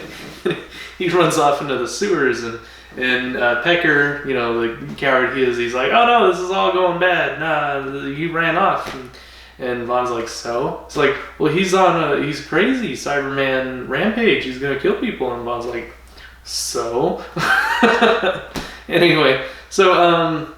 Speaker 1: He runs off into the sewers, and Pecker, the coward he is, he's like, oh no, this is all going bad. Nah, he ran off. And Vaughn's like, so? It's like, well, he's crazy, Cyberman rampage. He's gonna kill people. And Vaughn's like, so? Anyway, so,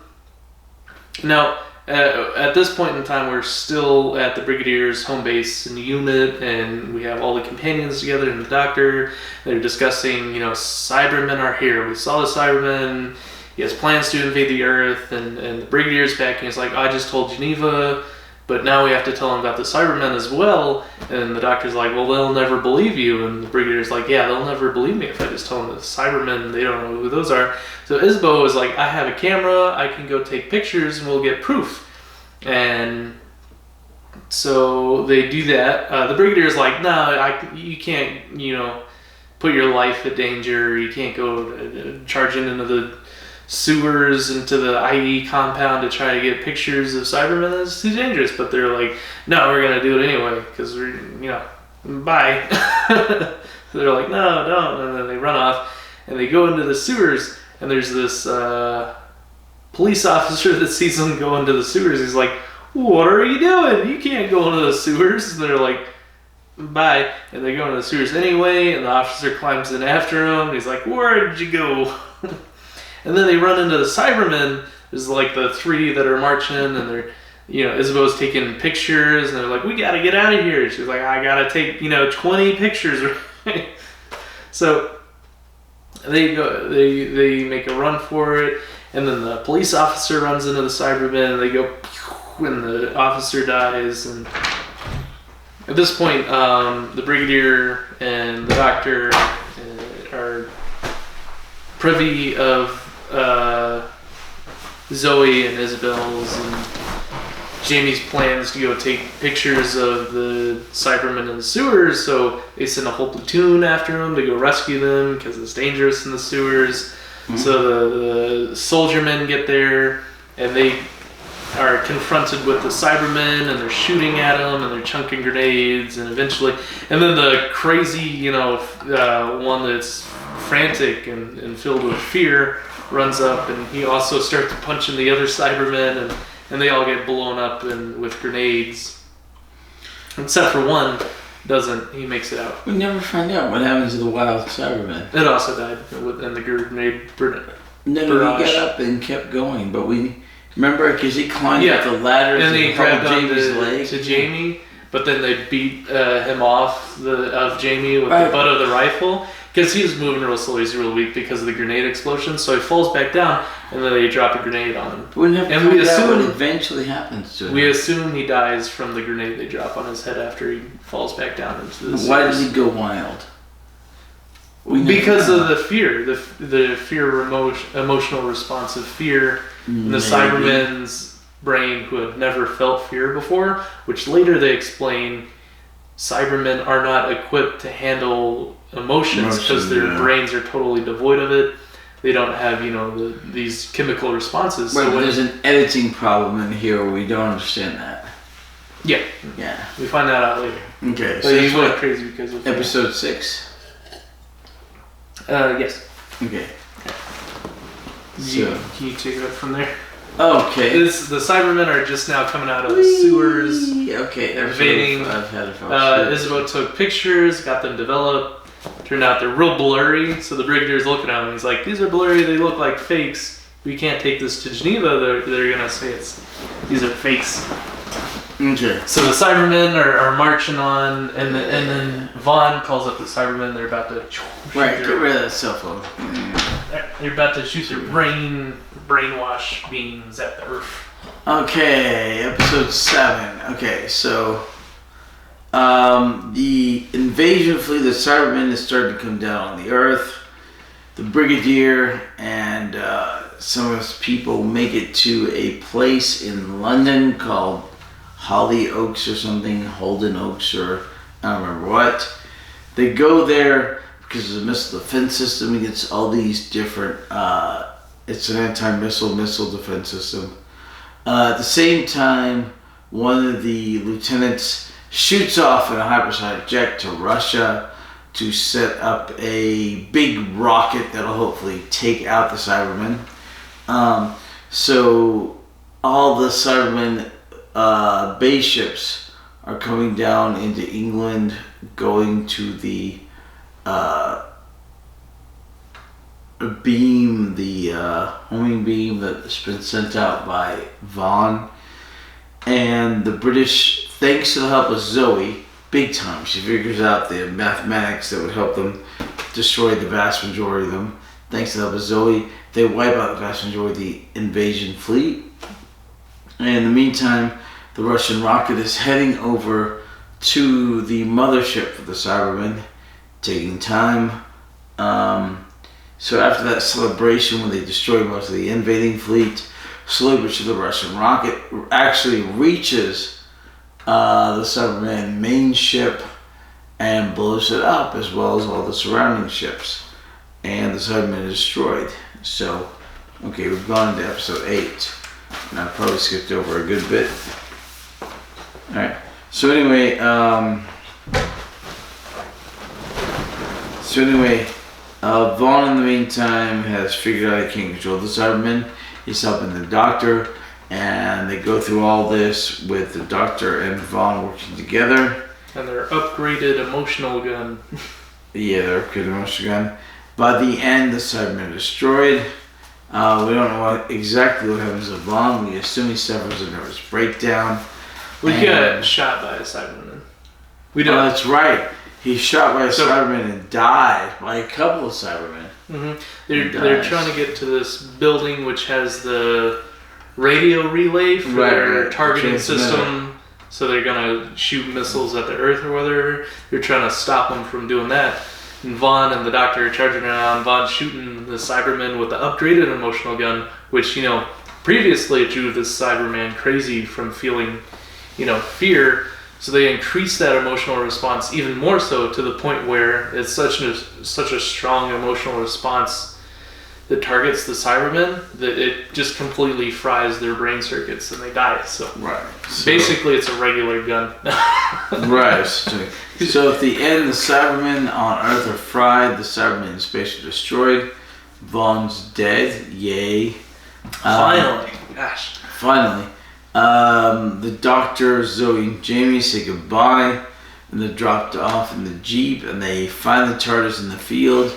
Speaker 1: now, at this point in time, we're still at the Brigadier's home base in the unit, and we have all the companions together and the doctor. They're discussing, Cybermen are here. We saw the Cybermen. He has plans to invade the Earth, and the Brigadier's back, and he's like, I just told Geneva, but now we have to tell him about the Cybermen as well. And the doctor's like, well, they'll never believe you. And the Brigadier's like, yeah, they'll never believe me if I just tell them the Cybermen, they don't know who those are. So Isabeau is like, I have a camera, I can go take pictures, and we'll get proof. And so they do that. The Brigadier's like, no, you can't, put your life at danger. You can't go charging into the sewers, into the IE compound to try to get pictures of Cybermen. That's too dangerous. But they're like, no, we're going to do it anyway because we're, bye. So they're like, no, don't. And then they run off and they go into the sewers, and there's this police officer that sees them go into the sewers. He's like, what are you doing? You can't go into the sewers. And they're like, bye. And they go into the sewers anyway, and the officer climbs in after him. And he's like, where did you go? And then they run into the Cybermen. There's like the three that are marching, and they're, Isabeau's taking pictures, and they're like, we gotta get out of here. She's like, I gotta take, 20 pictures. So they go, they make a run for it, and then the police officer runs into the Cybermen, and they go, and the officer dies. And at this point, the Brigadier and the Doctor are privy of Zoe and Isabel's and Jamie's plans to go take pictures of the Cybermen in the sewers, so they send a whole platoon after them to go rescue them because it's dangerous in the sewers. Mm-hmm. So the soldiermen get there, and they are confronted with the Cybermen, and they're shooting at them, and they're chunking grenades, and eventually, and then the crazy, one that's frantic and filled with fear runs up, and he also starts punching the other Cybermen, and they all get blown up with grenades. Except for one doesn't. He makes it out.
Speaker 2: We never find out what happens to the wild Cybermen.
Speaker 1: It also died in the grenade barrage.
Speaker 2: No, he got up and kept going, but we remember because he climbed up the ladder
Speaker 1: and he grabbed
Speaker 2: Jamie's leg
Speaker 1: to Jamie, but then they beat him off of Jamie with the butt of the rifle. Because he was moving real slow, he's real weak because of the grenade explosion, so he falls back down, and then they drop a grenade on him.
Speaker 2: We assume what eventually happens to him.
Speaker 1: We assume he dies from the grenade they drop on his head after he falls back down into the
Speaker 2: Why does he go wild?
Speaker 1: Because of the fear, the fear emotional response of fear in the Cybermen's brain, who had never felt fear before, which later they explain Cybermen are not equipped to handle emotions because their brains are totally devoid of it. They don't have, these chemical responses.
Speaker 2: Right, so there's an editing problem in here where we don't understand that.
Speaker 1: Yeah. We find that out later.
Speaker 2: Okay.
Speaker 1: So he went crazy because of
Speaker 2: episode 6?
Speaker 1: Yes.
Speaker 2: Okay.
Speaker 1: Can you take it up from there?
Speaker 2: Okay.
Speaker 1: The Cybermen are just now coming out of the sewers.
Speaker 2: Okay.
Speaker 1: They're invading. Isabeau took pictures, got them developed. Turned out they're real blurry, so the Brigadier's looking at them. He's like, these are blurry, they look like fakes. We can't take this to Geneva. They're going to say these are fakes.
Speaker 2: Okay.
Speaker 1: So the Cybermen are marching on, and then Vaughn calls up the Cybermen. They're about to
Speaker 2: get rid of that cell phone.
Speaker 1: They're about to shoot their brainwash beams at the Earth.
Speaker 2: Okay, episode 7. Okay, so the invasion fleet, the Cybermen, is starting to come down on the Earth. The Brigadier and some of his people make it to a place in London called Holly Oaks or something, Holden Oaks, or I don't remember what. They go there because of the missile defense system against all these different, it's an anti-missile defense system. At the same time, one of the lieutenants shoots off in a hypersonic jet to Russia to set up a big rocket that'll hopefully take out the Cybermen. So all the Cybermen base ships are coming down into England, going to the beam, the homing beam that's been sent out by Vaughn. And the British, thanks to the help of Zoe, big time, she figures out the mathematics that would help them destroy the vast majority of them. Thanks to the help of Zoe, they wipe out the vast majority of the invasion fleet. And in the meantime, the Russian rocket is heading over to the mothership for the Cybermen, taking time. So after that celebration, when they destroy most of the invading fleet, slowly but surely the Russian rocket actually reaches the Cyberman main ship and blows it up, as well as all the surrounding ships. And the Cyberman is destroyed. So, okay, we've gone into episode 8. And I probably skipped over a good bit. Alright, so anyway, Vaughn in the meantime has figured out he can't control the Cybermen. He's helping the Doctor, and they go through all this with the Doctor and Vaughn working together.
Speaker 1: And their upgraded emotional gun.
Speaker 2: Yeah, their upgraded emotional gun. By the end, the Cybermen are destroyed. We don't know exactly what happens to Vaughn. We assume he suffers a nervous breakdown.
Speaker 1: We got shot by a Cyberman. We don't.
Speaker 2: That's right. He's shot by a Cyberman and died by a couple of Cybermen.
Speaker 1: Mm-hmm. They're trying to get to this building which has the radio relay for their targeting system. So they're gonna shoot missiles at the Earth or whatever. They're trying to stop them from doing that. And Vaughn and the Doctor are charging around. Vaughn shooting the Cyberman with the upgraded emotional gun, which, you know, previously it drew this Cyberman crazy from feeling, you know, fear. So they increase that emotional response even more so, to the point where it's such a strong emotional response that targets the Cybermen that it just completely fries their brain circuits and they die. So, basically it's a regular gun.
Speaker 2: Right. So at the end, the Cybermen on Earth are fried, the Cybermen in space are destroyed, Vaughn's dead, yay.
Speaker 1: Finally. Gosh.
Speaker 2: Finally. The Doctor, Zoe, and Jamie say goodbye, and they're dropped off in the Jeep, and they find the TARDIS in the field,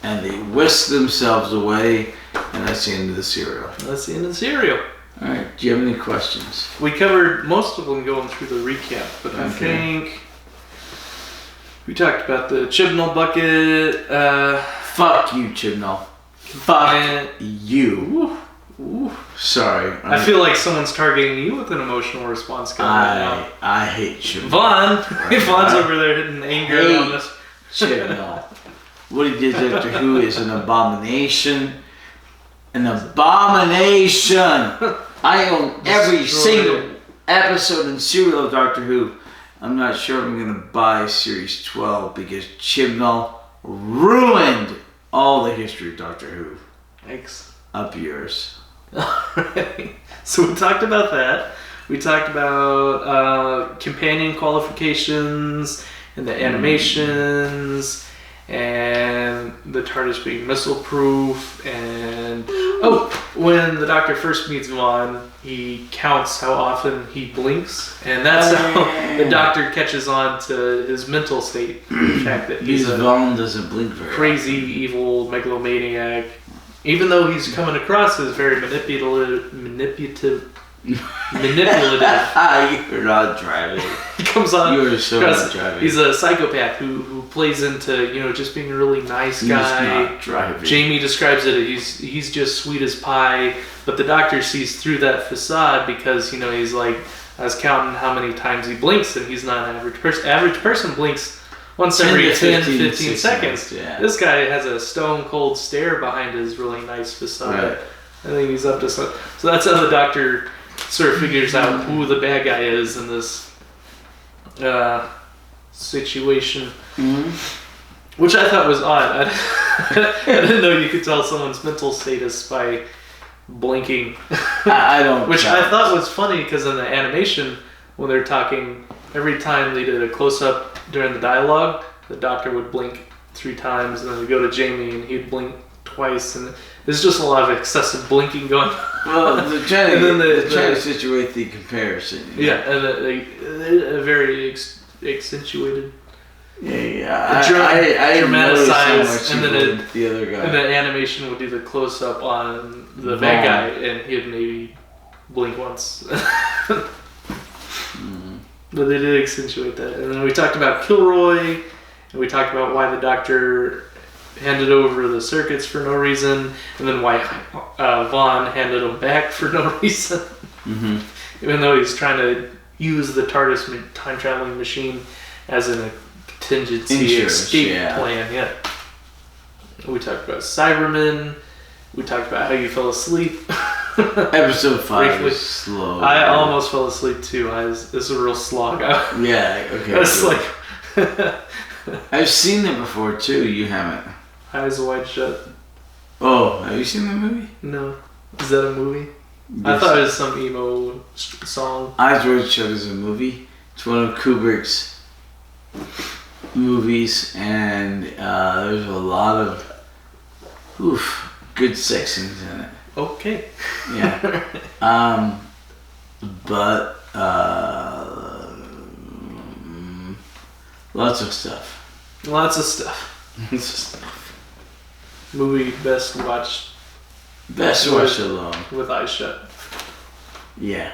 Speaker 2: and they whisk themselves away, and that's the end of the serial.
Speaker 1: That's the end of the serial.
Speaker 2: Alright, do you have any questions?
Speaker 1: We covered most of them going through the recap, but I think we talked about the Chibnall bucket.
Speaker 2: Fuck you, Chibnall. Fuck you. Ooh, sorry.
Speaker 1: I feel like someone's targeting you with an emotional response gun right now.
Speaker 2: I hate Chibnall.
Speaker 1: Vaughn's over there hitting anger on us.
Speaker 2: Chibnall. What he did to Doctor Who is an abomination. An abomination! I own every single episode and serial of Doctor Who. I'm not sure I'm going to buy Series 12 because Chibnall ruined all the history of Doctor Who.
Speaker 1: Thanks.
Speaker 2: Up yours.
Speaker 1: Alright. So we talked about that. We talked about companion qualifications and the animations and the TARDIS being missile proof, and when the Doctor first meets Vaughn, he counts how often he blinks, and that's how the Doctor catches on to his mental state. The fact that he's
Speaker 2: Vaughn doesn't blink very
Speaker 1: crazy, evil megalomaniac. Even though he's coming across as very manipulative.
Speaker 2: You're not driving.
Speaker 1: He comes on.
Speaker 2: You are so not driving.
Speaker 1: He's a psychopath who plays into, you know, just being a really nice guy.
Speaker 2: He's not driving.
Speaker 1: Jamie describes it. He's just sweet as pie, but the Doctor sees through that facade because, you know, he's like, I was counting how many times he blinks, and he's not an average person. Average person blinks once every 10-15 seconds.
Speaker 2: Yeah.
Speaker 1: This guy has a stone cold stare behind his really nice facade.
Speaker 2: Right.
Speaker 1: I think he's up to something. So that's how the Doctor sort of figures out who the bad guy is in this situation. Mm-hmm. Which I thought was odd. I didn't know you could tell someone's mental status by blinking.
Speaker 2: I don't.
Speaker 1: Which I thought was funny because in the animation, when they're talking, every time they did a close-up during the dialogue, the Doctor would blink 3 times, and then they'd go to Jamie, and he'd blink twice, and there's just a lot of excessive blinking going on.
Speaker 2: Well, they're trying to situate the comparison.
Speaker 1: Yeah, and they're very accentuated.
Speaker 2: Yeah. I
Speaker 1: dramatized, and then
Speaker 2: the other guy.
Speaker 1: And the animation would do the close up on the bad guy, and he'd maybe blink once. But they did accentuate that. And then we talked about Kilroy, and we talked about why the Doctor handed over the circuits for no reason, and then why Vaughn handed them back for no reason. Mm-hmm. Even though he's trying to use the TARDIS time traveling machine as a contingency escape plan. Yeah. We talked about Cybermen. We talked about how you fell asleep.
Speaker 2: Episode 5 was slow.
Speaker 1: I almost fell asleep too. This is a real slog.
Speaker 2: Yeah, okay.
Speaker 1: It's like
Speaker 2: I've seen it before too. You haven't.
Speaker 1: Eyes Wide Shut.
Speaker 2: Oh, have you seen that movie?
Speaker 1: No. Is that a movie?
Speaker 2: Yes.
Speaker 1: I thought it was some emo song.
Speaker 2: Eyes Wide Shut is a movie. It's one of Kubrick's movies, and there's a lot of good sex scenes in it.
Speaker 1: Okay.
Speaker 2: Yeah. But lots of stuff.
Speaker 1: Lots of stuff. Movie best watched.
Speaker 2: Best watched alone.
Speaker 1: With eyes shut.
Speaker 2: Yeah.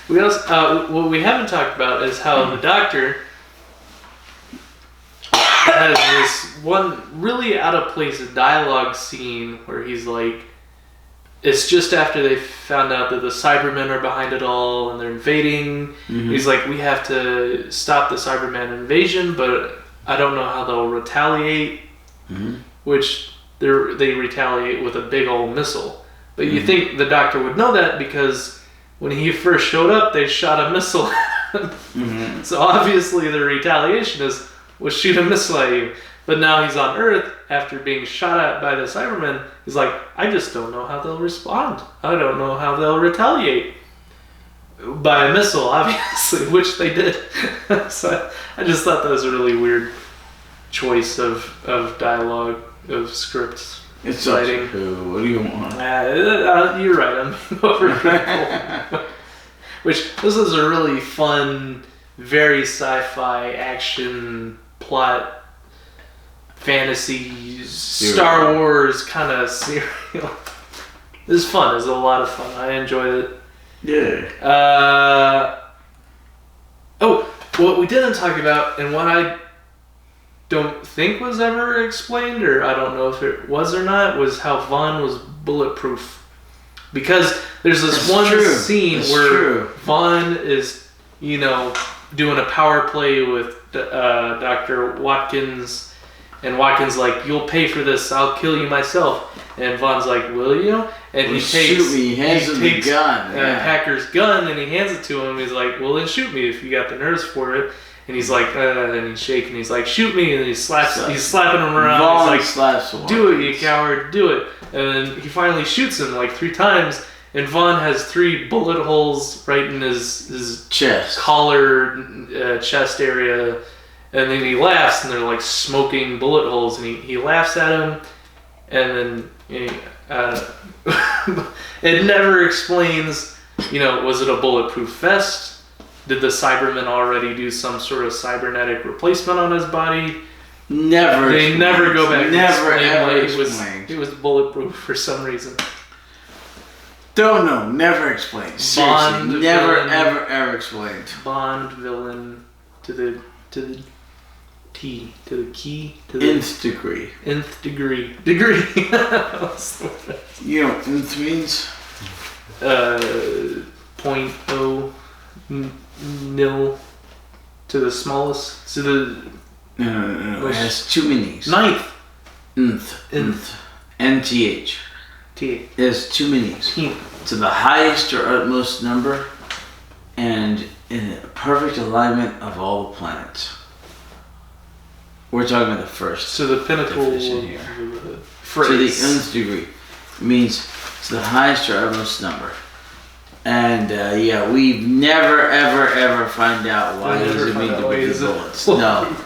Speaker 1: We also, what we haven't talked about is how the Doctor has this one really out of place dialogue scene where he's like, it's just after they found out that the Cybermen are behind it all and they're invading. Mm-hmm. He's like, we have to stop the Cyberman invasion, but I don't know how they'll retaliate. Mm-hmm. Which they retaliate with a big old missile. But you think the Doctor would know that because when he first showed up, they shot a missile at him. Mm-hmm. So obviously the retaliation is, we'll shoot a missile at you. But now he's on Earth after being shot at by the Cybermen. He's like, I just don't know how they'll respond. I don't know how they'll retaliate. By a missile, obviously, which they did. So I just thought that was a really weird choice of dialogue, of scripts.
Speaker 2: It's writing. What do you want?
Speaker 1: You're right, I'm overcritical. Which, this is a really fun, very sci-fi action plot, fantasy, Star Wars kind of serial. This is fun. It's a lot of fun. I enjoyed it.
Speaker 2: Yeah.
Speaker 1: What we didn't talk about, and what I don't think was ever explained, or I don't know if it was or not, was how Vaughn was bulletproof. Because there's this scene where Vaughn is, doing a power play with Dr. Watkins, and Watkins like, you'll pay for this, I'll kill you myself. And Vaughn's like, will you? And he
Speaker 2: hands him the gun.
Speaker 1: Hacker's gun, and he hands it to him. He's like, well, then shoot me if you got the nerves for it. And he's like, and he's shaking. He's like, shoot me, and he's slapping him around.
Speaker 2: Vaughn
Speaker 1: he's
Speaker 2: slaps
Speaker 1: like, do it, you coward, do it. And then he finally shoots him like 3 times, and Vaughn has 3 bullet holes right in his
Speaker 2: chest,
Speaker 1: collar, chest area. And then he laughs, and they're like smoking bullet holes, and he laughs at him, and then it never explains, was it a bulletproof vest? Did the Cybermen already do some sort of cybernetic replacement on his body?
Speaker 2: Never.
Speaker 1: They never go back.
Speaker 2: Never ever
Speaker 1: explained. It was bulletproof for some reason.
Speaker 2: Don't know. Never explained. Seriously, never ever explained.
Speaker 1: Bond villain to the T, to the key, to the
Speaker 2: nth degree.
Speaker 1: Nth degree.
Speaker 2: You know what nth means?
Speaker 1: 0.002. To the smallest, to the...
Speaker 2: No. It has two meanings.
Speaker 1: Ninth.
Speaker 2: Nth. NTH.
Speaker 1: T.
Speaker 2: It has two meanings.
Speaker 1: T.
Speaker 2: To the highest or utmost number, and in perfect alignment of all the planets. We're talking about the first.
Speaker 1: To the pinnacle of
Speaker 2: definition here.
Speaker 1: the phrase.
Speaker 2: To the nth degree. It means to the highest or utmost number. And we never ever find out why he's immune to big bullets. No.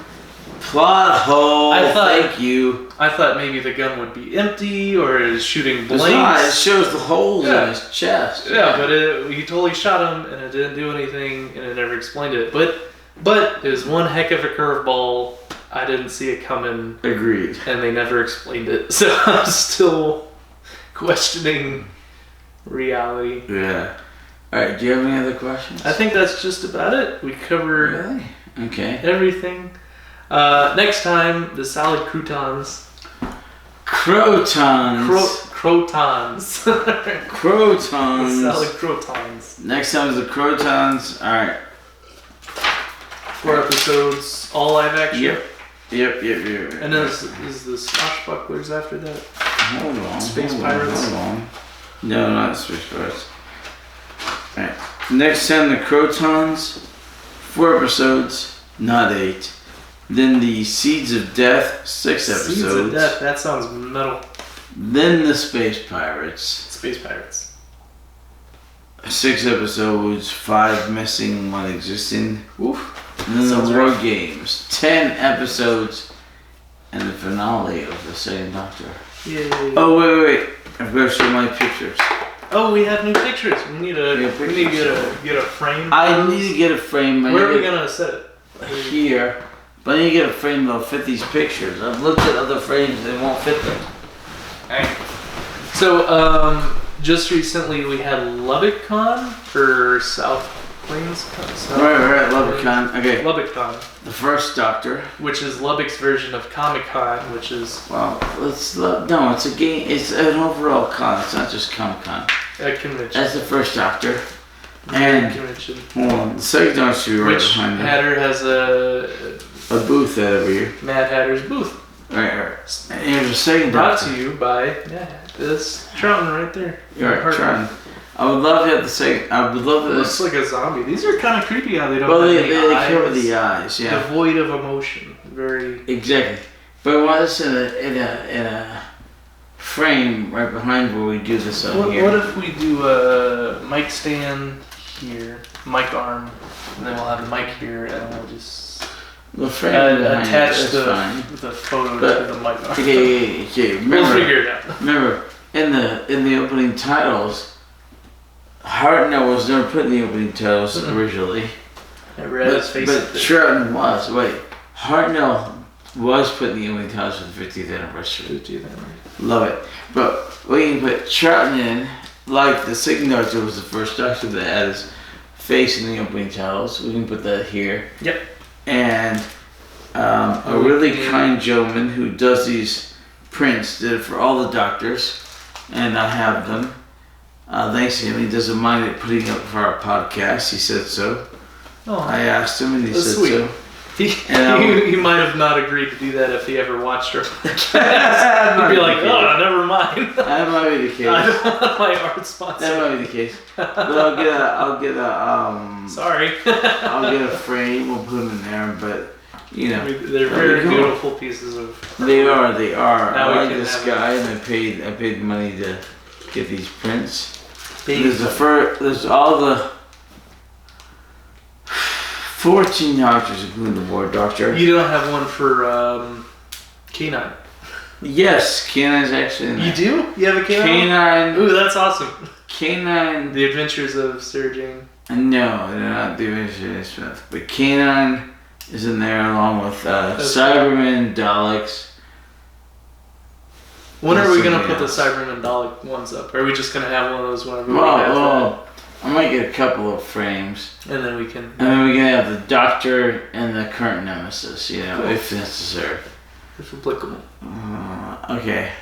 Speaker 2: Plot hole. Thank you.
Speaker 1: I thought maybe the gun would be empty or is shooting blanks.
Speaker 2: It's not. It shows the holes in his chest.
Speaker 1: Yeah, but he totally shot him and it didn't do anything and it never explained it. But it was one heck of a curveball. I didn't see it coming.
Speaker 2: Agreed.
Speaker 1: And they never explained it. So I'm still questioning reality.
Speaker 2: Yeah. Alright, do you have any other questions?
Speaker 1: I think that's just about it. We covered everything. Next time, the salad croutons.
Speaker 2: Crotons.
Speaker 1: Crotons.
Speaker 2: Crotons.
Speaker 1: The salad crotons.
Speaker 2: Next time is the crotons. Alright.
Speaker 1: 4 episodes, all live action.
Speaker 2: Yep.
Speaker 1: And then is the Swashbucklers after that?
Speaker 2: Hold on.
Speaker 1: Space Pirates?
Speaker 2: Hold on. No, not Space Pirates. Alright. Next time, the crotons. 4 episodes, not 8. Then the Seeds of Death, 6 episodes.
Speaker 1: Seeds of Death, that sounds metal.
Speaker 2: Then the Space Pirates.
Speaker 1: Space Pirates.
Speaker 2: 6 episodes, 5 missing, 1 existing.
Speaker 1: Oof.
Speaker 2: And then the War Games, 10 episodes, and the finale of the Second Doctor.
Speaker 1: Yay.
Speaker 2: Oh wait! I've got to show my pictures.
Speaker 1: Oh, we have new pictures. We need to get a frame.
Speaker 2: I need to get a frame.
Speaker 1: Where are we gonna set it?
Speaker 2: Here. But I need to get a frame that'll fit these pictures. I've looked at other frames, they won't fit them.
Speaker 1: Alright. So, just recently we had LubbockCon or South Plains Con.
Speaker 2: Right, LubbockCon. Okay.
Speaker 1: LubbockCon.
Speaker 2: The first Doctor.
Speaker 1: Which is Lubbock's version of Comic-Con, which is...
Speaker 2: Well, it's a game, it's an overall con, it's not just Comic-Con.
Speaker 1: A convention.
Speaker 2: That's the first Doctor. And
Speaker 1: convention.
Speaker 2: Well, the second Doctor right behind it.
Speaker 1: Hatter has a
Speaker 2: booth that over here.
Speaker 1: Mad Hatter's booth.
Speaker 2: Right. And here's the second
Speaker 1: Brought
Speaker 2: Doctor.
Speaker 1: to you by this Trouton right there.
Speaker 2: Right, Trouton. I would love to have the second. I would love
Speaker 1: it looks like a zombie. These are kind of creepy how they don't.
Speaker 2: Well,
Speaker 1: have
Speaker 2: they
Speaker 1: eyes.
Speaker 2: cover the eyes, yeah.
Speaker 1: Devoid of emotion. Very.
Speaker 2: Exactly. But I want this in a frame right behind where we do this on here.
Speaker 1: What if we do a mic stand here, mic arm, and then we'll have the mic here, and we'll just attach the photo to the mic arm.
Speaker 2: Okay. Remember,
Speaker 1: we'll figure it out.
Speaker 2: Remember, in the opening titles, Hartnell was never put in the opening titles originally.
Speaker 1: Never had his face.
Speaker 2: But Trouton was. Wait, Hartnell was put in the opening titles for the 50th anniversary. 50th anniversary. Love it. But we can put Trouton in, like the second Doctor was the first Doctor that had his face in the opening titles. We can put that here.
Speaker 1: Yep.
Speaker 2: And a really kind gentleman who does these prints did it for all the Doctors, and I have them. Thanks to him. He doesn't mind it putting up for our podcast. He said so. Oh, I asked him, and he said sweet. So.
Speaker 1: He might have not agreed to do that if he ever watched our podcast. He'd be like, "Oh, never mind."
Speaker 2: That might be the case.
Speaker 1: I don't want my art sponsor.
Speaker 2: That might be the case. But I'll get a
Speaker 1: Sorry.
Speaker 2: I'll get a frame. We'll put them in there, but. You know,
Speaker 1: they're very beautiful pieces of.
Speaker 2: They are. I like this
Speaker 1: have
Speaker 2: guy, and I paid money to get these prints. There's all the 14 Doctors, including the War Doctor.
Speaker 1: You don't have one for K9.
Speaker 2: Yes, K9's actually in there.
Speaker 1: You do? You have a K9?
Speaker 2: K9.
Speaker 1: Ooh, that's awesome.
Speaker 2: K9.
Speaker 1: The Adventures of Sarah Jane.
Speaker 2: No, they're not The Adventures of Smith, but K9 is in there along with Cybermen, Daleks.
Speaker 1: When are we going to put the Cybermen Dalek ones up? Are we just going to have one of those whenever we have that?
Speaker 2: I might get a couple of frames.
Speaker 1: And then we can...
Speaker 2: And then we can have the Doctor and the current Nemesis, if necessary.
Speaker 1: If applicable.
Speaker 2: Okay.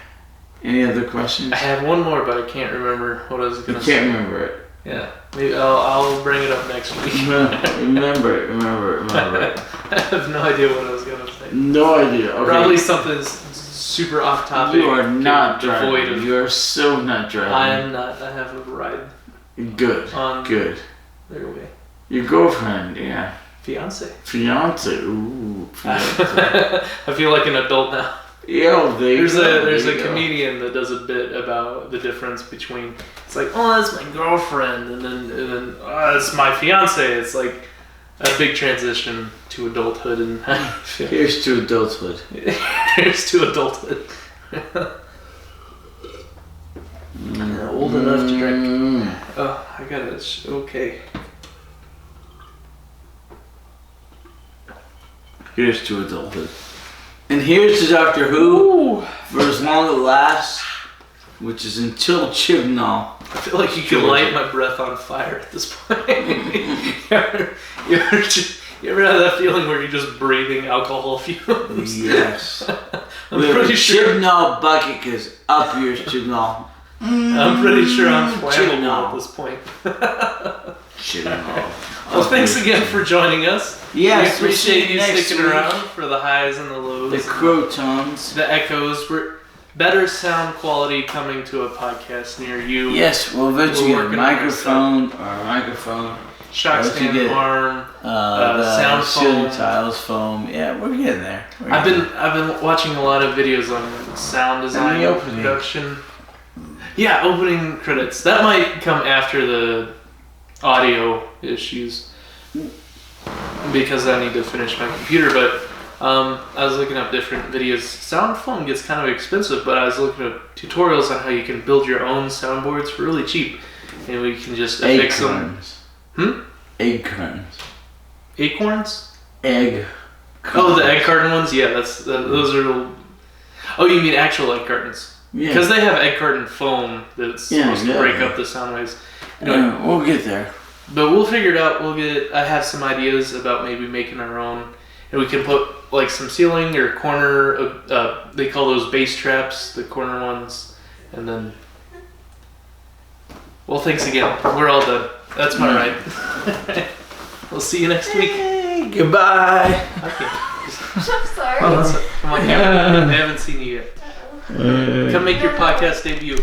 Speaker 2: Any other questions?
Speaker 1: I have one more, but I can't remember what I was going to say.
Speaker 2: You can't remember it.
Speaker 1: Yeah, maybe I'll bring it up next week.
Speaker 2: Remember it.
Speaker 1: I have no idea what I was gonna say.
Speaker 2: No idea. Okay.
Speaker 1: Probably something super off topic.
Speaker 2: You are not
Speaker 1: devoid
Speaker 2: driving.
Speaker 1: of.
Speaker 2: You are so not driving.
Speaker 1: I am not. I have a ride.
Speaker 2: Good. Good.
Speaker 1: There we go.
Speaker 2: Your girlfriend, yeah.
Speaker 1: Fiance.
Speaker 2: Ooh, fiance.
Speaker 1: I feel like an adult now.
Speaker 2: Yeah,
Speaker 1: there's a comedian that does a bit about the difference between it's like, oh, that's my girlfriend, and then it's my fiance. It's like a big transition to adulthood, and
Speaker 2: here's to adulthood.
Speaker 1: Here's to adulthood. Old enough to drink. Oh, I got it. Okay.
Speaker 2: Here's to adulthood. And here's to Doctor Who for as long as it lasts, which is until Chibnall.
Speaker 1: I feel like you can light my breath on fire at this point. you ever have that feeling where you're just breathing alcohol fumes?
Speaker 2: Yes.
Speaker 1: I'm pretty sure.
Speaker 2: Chibnall bucket goes up yours, Chibnall.
Speaker 1: I'm pretty sure I'm flammable at this point.
Speaker 2: Chibnall.
Speaker 1: Well, thanks again for joining us.
Speaker 2: Yes,
Speaker 1: we appreciate you sticking
Speaker 2: week.
Speaker 1: around for the highs and the lows.
Speaker 2: The crotons.
Speaker 1: The echoes. Better sound quality coming to a podcast near you.
Speaker 2: Yes, we'll eventually get a microphone or a microphone.
Speaker 1: Shock stand arm. Sound
Speaker 2: ceiling
Speaker 1: foam.
Speaker 2: tiles foam. Yeah, we're getting there.
Speaker 1: I've been watching a lot of videos on sound design and production. Yeah, opening credits. That might come after the audio issues because I need to finish my computer. But I was looking up different videos. Sound foam gets kind of expensive, but I was looking at tutorials on how you can build your own soundboards for really cheap, and we can just fix them. Acorns. Acorns?
Speaker 2: Egg.
Speaker 1: Oh, the egg carton ones. Yeah, those are. Oh, you mean actual egg cartons? Yeah. Because they have egg carton foam that's supposed to break up the sound waves. Anyway,
Speaker 2: we'll get there.
Speaker 1: But we'll figure it out. I have some ideas about maybe making our own, and we can put like some ceiling or corner. They call those bass traps, the corner ones, and then. Well, thanks again. We're all done. That's my ride. We'll see you next week.
Speaker 2: Hey, goodbye.
Speaker 3: I'm sorry.
Speaker 1: Come on, I haven't seen you yet. Come make your podcast debut.